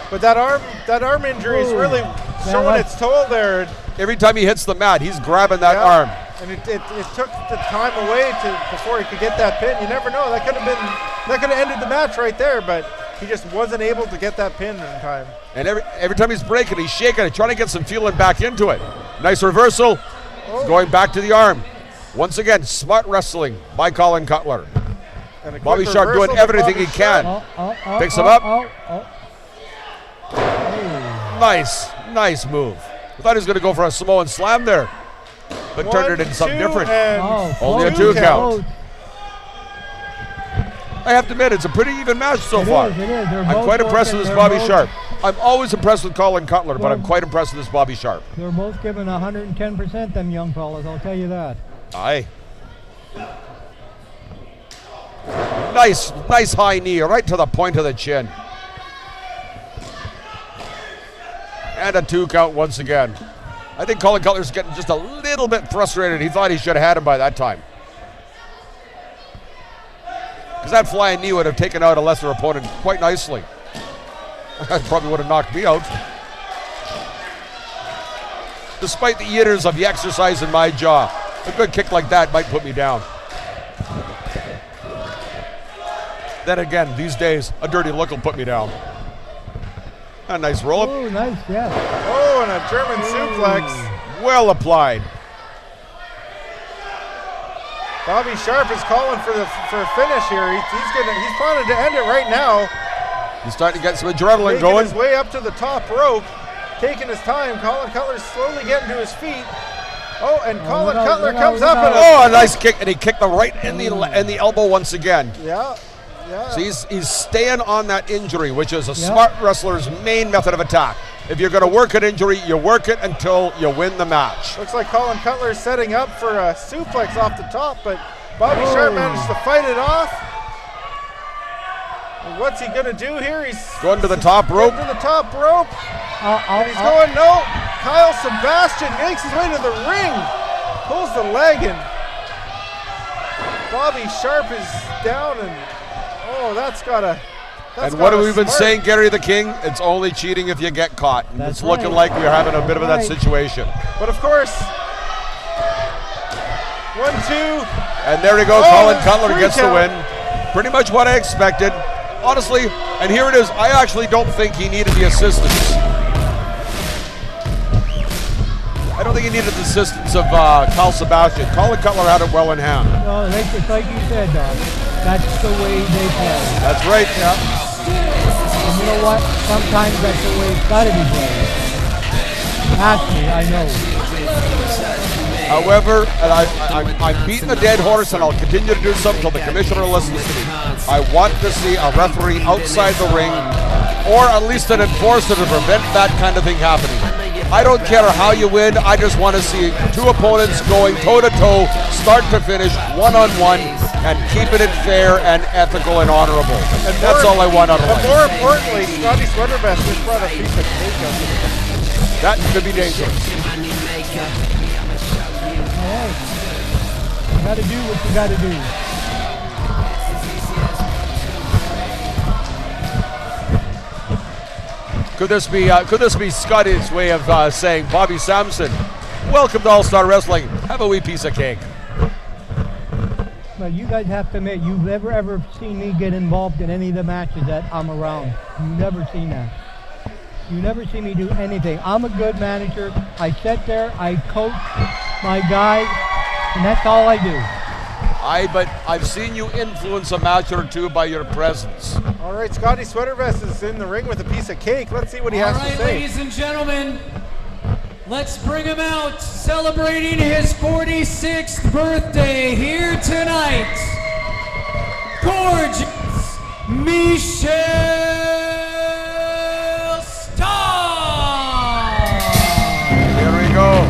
But that arm injury is really showing its toll there. Every time he hits the mat, he's grabbing that arm. And it took the time away before he could get that pin. You never know. That could have ended the match right there, but he just wasn't able to get that pin in time. And every time he's breaking, he's shaking it, trying to get some feeling back into it. Nice reversal. Going back to the arm. Once again, smart wrestling by Colin Cutler. Bobby Sharp doing everything he can. Picks him up. Nice move. I thought he was going to go for a Samoan slam there, but turned it into something different. Only a 2 count. I have to admit, it's a pretty even match so far. I'm quite impressed with this Bobby Sharp. I'm always impressed with Colin Cutler, but I'm quite impressed with this Bobby Sharp. They're both giving 110%, them young fellas, I'll tell you that. Aye. Nice high knee right to the point of the chin. And a 2 count once again. I think Colin Cutler's getting just a little bit frustrated. He thought he should have had him by that time. Because that flying knee would have taken out a lesser opponent quite nicely. That probably would have knocked me out. Despite the years of the exercise in my jaw, a good kick like that might put me down. Then again, these days, a dirty look will put me down. A nice roll-up. Oh, nice, yeah. Oh, and a German suplex. Well applied. Bobby Sharp is calling for a finish here. He's planning to end it right now. He's starting to get some adrenaline Making going. his way up to the top rope, taking his time. Colin Cutler's slowly getting to his feet. Oh, and Colin Cutler comes up and a nice kick, and he kicked the right in the elbow once again. Yeah. So he's staying on that injury, which is a smart wrestler's main method of attack. If you're going to work an injury, you work it until you win the match. Looks like Colin Cutler is setting up for a suplex off the top, but Bobby Sharp managed to fight it off. And what's he going to do here? He's going to the top rope. To the top rope. And he's going, no. Kyle Sebastian makes his way to the ring. Pulls the leg in. Bobby Sharp is down and that's what have we been saying, Gary the King? It's only cheating if you get caught. And it's looking like we're having a bit of that situation. But of course, 1, 2. And there we go. Colin Cutler gets the win. Pretty much what I expected. Honestly, and here it is. I actually don't think he needed the assistance. I don't think he needed the assistance of Kyle Sebastian. Colin Cutler had it well in hand. Well, just like you said, Doc. That's the way they play. That's right, yeah. And you know what? Sometimes that's the way it's got to be played. Actually, I know. However, and I'm beating a dead horse, and I'll continue to do so until the commissioner listens to me. I want to see a referee outside the ring, or at least an enforcer to prevent that kind of thing happening. I don't care how you win. I just want to see two opponents going toe-to-toe, start to finish, one-on-one, and keeping it fair and ethical and honorable. And that's all I want out of life. But more importantly, Scotty Sweaterbest just brought a piece of cake up. That could be dangerous. You got to do what you got to do. Could this be Scotty's way of saying, Bobby Sampson, welcome to All-Star Wrestling. Have a wee piece of cake. But you guys have to admit, you've never ever seen me get involved in any of the matches that I'm around. You've never seen that. You never see me do anything. I'm a good manager. I sit there, I coach my guys, and that's all I do. But I've seen you influence a match or two by your presence. All right, Scotty Sweatervest is in the ring with a piece of cake. Let's see what he has to say. All right, ladies and gentlemen, let's bring him out, celebrating his 46th birthday here tonight. Gorgeous Michelle Starr. Here we go.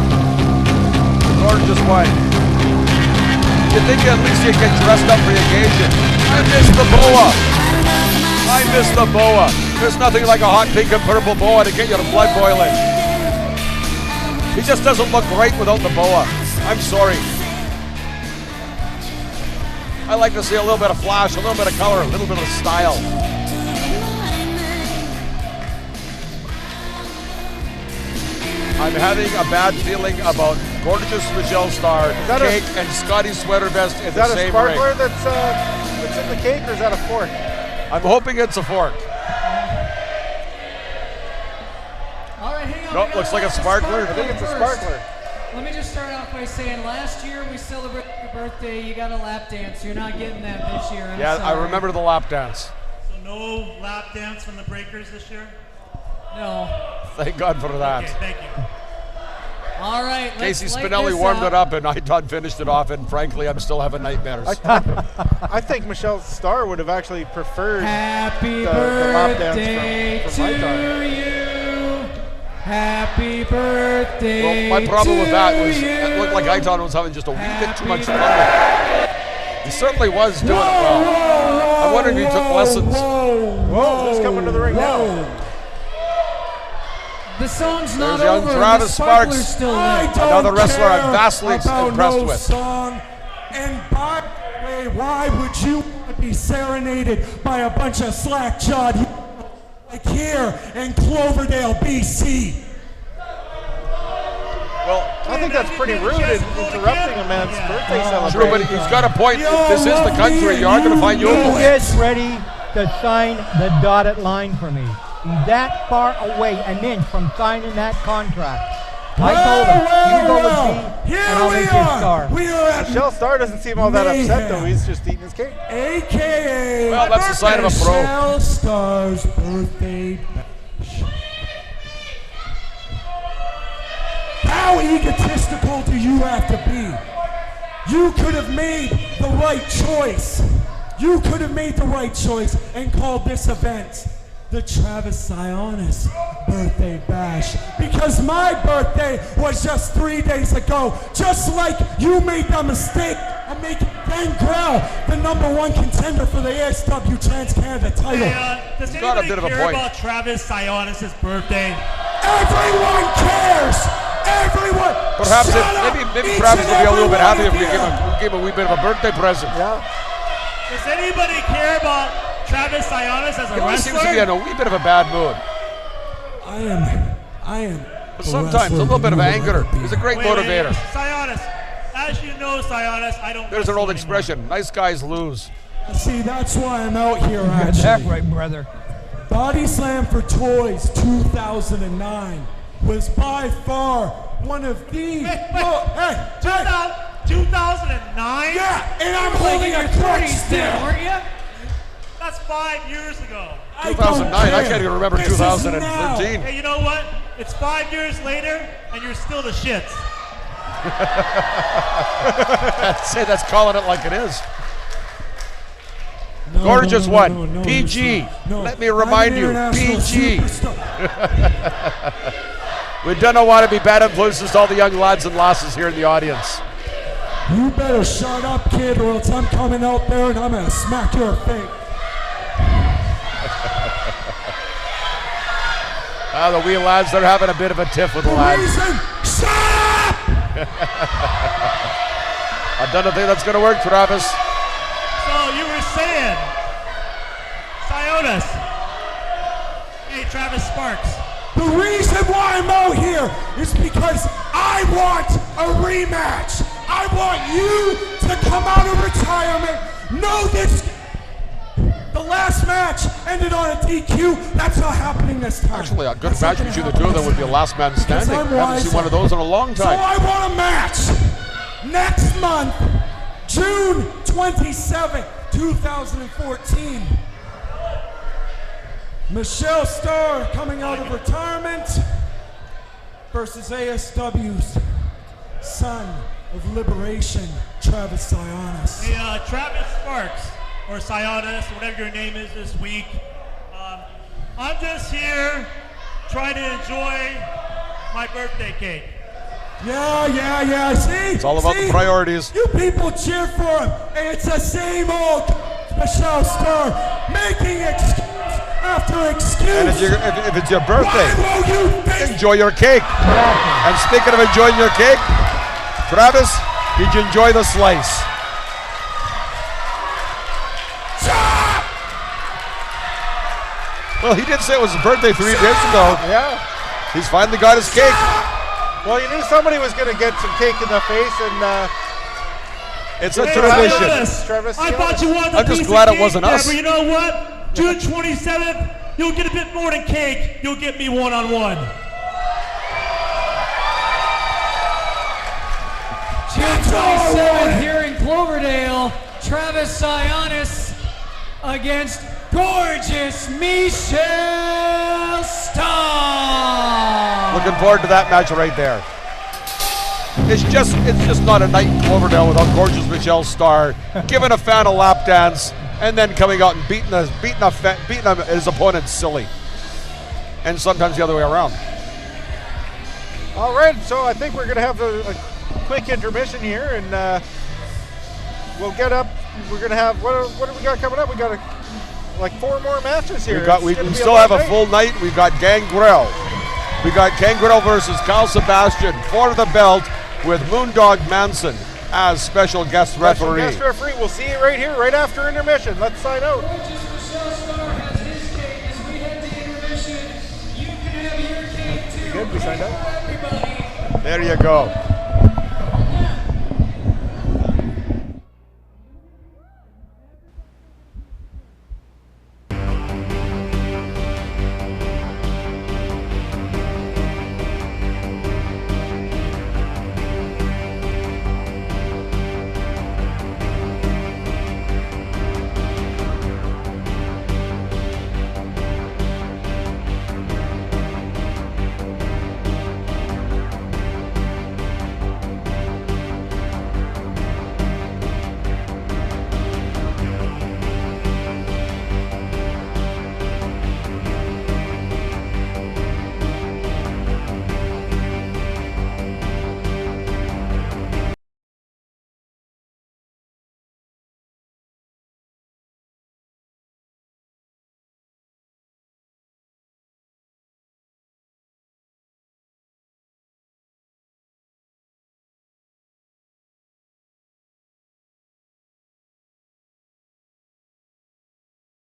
Gorgeous won. You'd think at least you'd get dressed up for the occasion. I miss the boa. I miss the boa. There's nothing like a hot pink and purple boa to get you the blood boiling. He just doesn't look great without the boa. I'm sorry. I like to see a little bit of flash, a little bit of color, a little bit of style. I'm having a bad feeling about gorgeous Michelle Starr, cake, and Scotty Sweater Vest in the same ring. Is that a sparkler that's in the cake, or is that a fork? I'm hoping it's a fork. All right, hang on. No, looks like a sparkler. I think it's a sparkler. Let me just start off by saying, last year we celebrated your birthday. You got a lap dance. You're not getting that this year. I'm sorry. I remember the lap dance. So no lap dance from the Breakers this year? No. Thank God for that. Okay, thank you. All right, Casey let's light Spinelli this warmed it up, and I done finished it off, and frankly, I'm still having nightmares. I think Michelle Starr would have actually preferred Happy the lap birthday dance from my time. to you. Happy birthday. Well, my problem with that was to it looked like you. Aiton was having just a wee bit too much fun with it. He certainly was doing it well. I wonder if he took lessons. Whoa, who's coming to the ring now? The song's not There's young over. Travis the sparkler's Sparks. still lit. Another wrestler I'm vastly impressed with. Song. And by the way, why would you want to be serenaded by a bunch of slack-jawed like here in Cloverdale, BC? Well, I think that's pretty rude interrupting a man's birthday celebration. true, but he's got a point. If this is the country, you are going to find He yokels. gets ready to sign the dotted line for me. He's that far away, an inch from signing that contract. I told him, you go with me, and I'll make you a star. We are at Michelle Starr doesn't seem all that upset, though. He's just eating his cake. AKA Well, that's the sign of a pro. Michelle Starr's birthday bash. How egotistical do you have to be? You could have made the right choice. You could have made the right choice and called this event the Travis Sionis birthday bash, because my birthday was just 3 days ago, just like you made the mistake of making Gangrel the #1 contender for the ASW Trans Canada title. Hey, does got a anybody bit of a care point. about Travis Sionis' birthday? Everyone cares! Everyone! Perhaps Shut up, maybe each Travis and would be a every little bit one happy of if we you. gave him a wee bit of a birthday present. Yeah. Does anybody care about Travis Sionis as a He always wrestler? seems to be in a wee bit of a bad mood. I am. But sometimes a little bit of anger. He's a great Wait, motivator. Sionis, as you know, Sionis, I don't. There's an old wrestle anymore. expression: nice guys lose. See, that's why I'm out here, Got that actually. right, brother. Body Slam for Toys 2009 was by far one of the... Hey, 2009? Yeah, and I'm Like holding in a your clutch 30s then, still. weren't you? That's 5 years ago. 2009, I can't even remember This is 2013. Hey, you know what? It's 5 years later, and you're still the shits. I'd say that's calling it like it is. No, Gorgeous no, one. no, no, PG. no. Let me remind you, I'm an international PG. superstar. We don't want to be bad influences to all the young lads and lasses here in the audience. You better shut up, kid, or else I'm coming out there and I'm gonna smack your face. The wee lads, they're having a bit of a tiff with the lads. Reason, shut up! I don't think that's going to work, Travis. So you were saying, Sionis. Hey, Travis Sparks. The reason why I'm out here is because I want a rematch. I want you to come out of retirement. Know this. The last match ended on a DQ. That's not happening this time. Actually, a good That's not match gonna between the happen two of them this would be a time. last man Because standing. I'm Haven't seen wiser. one of those in a long So time. I want a match next month, June 27th, 2014. Michelle Starr coming out of retirement versus ASW's son of liberation, Travis Sionis. Hey, Travis Sparks, or Sionis, whatever your name is this week. I'm just here trying to enjoy my birthday cake. Yeah. See? It's all about the priorities. You people cheer for him, and it's the same old Michelle Star making excuse after excuse. And if it's your birthday, Why won't you enjoy your cake. And speaking of enjoying your cake, Travis, did you enjoy the slice? Well, he did say it was his birthday 3 days ago. Yeah. He's finally got his cake. Well, you knew somebody was going to get some cake in the face, and it's a tradition. Travis, I thought you wanted I'm just glad it wasn't us. But you know what? June 27th, you'll get a bit more than cake. You'll get me one-on-one. June 27th here in Cloverdale, Travis Sionis against gorgeous Michelle Starr. Looking forward to that match right there. It's just not a night in Cloverdale without gorgeous Michelle Starr giving a fan a lap dance and then coming out and beating his opponent silly. And sometimes the other way around. all right, so I think we're going to have a quick intermission here, and we'll get up. We're going to have, what do we got coming up? We got like 4 more matches here. We still have a full night. We've got Gangrel. We got Gangrel versus Kyle Sebastian for the belt with Moondog Manson as special guest referee. Guest referee. We'll see you right here, right after intermission. Let's sign out. Good, we signed out. There you go.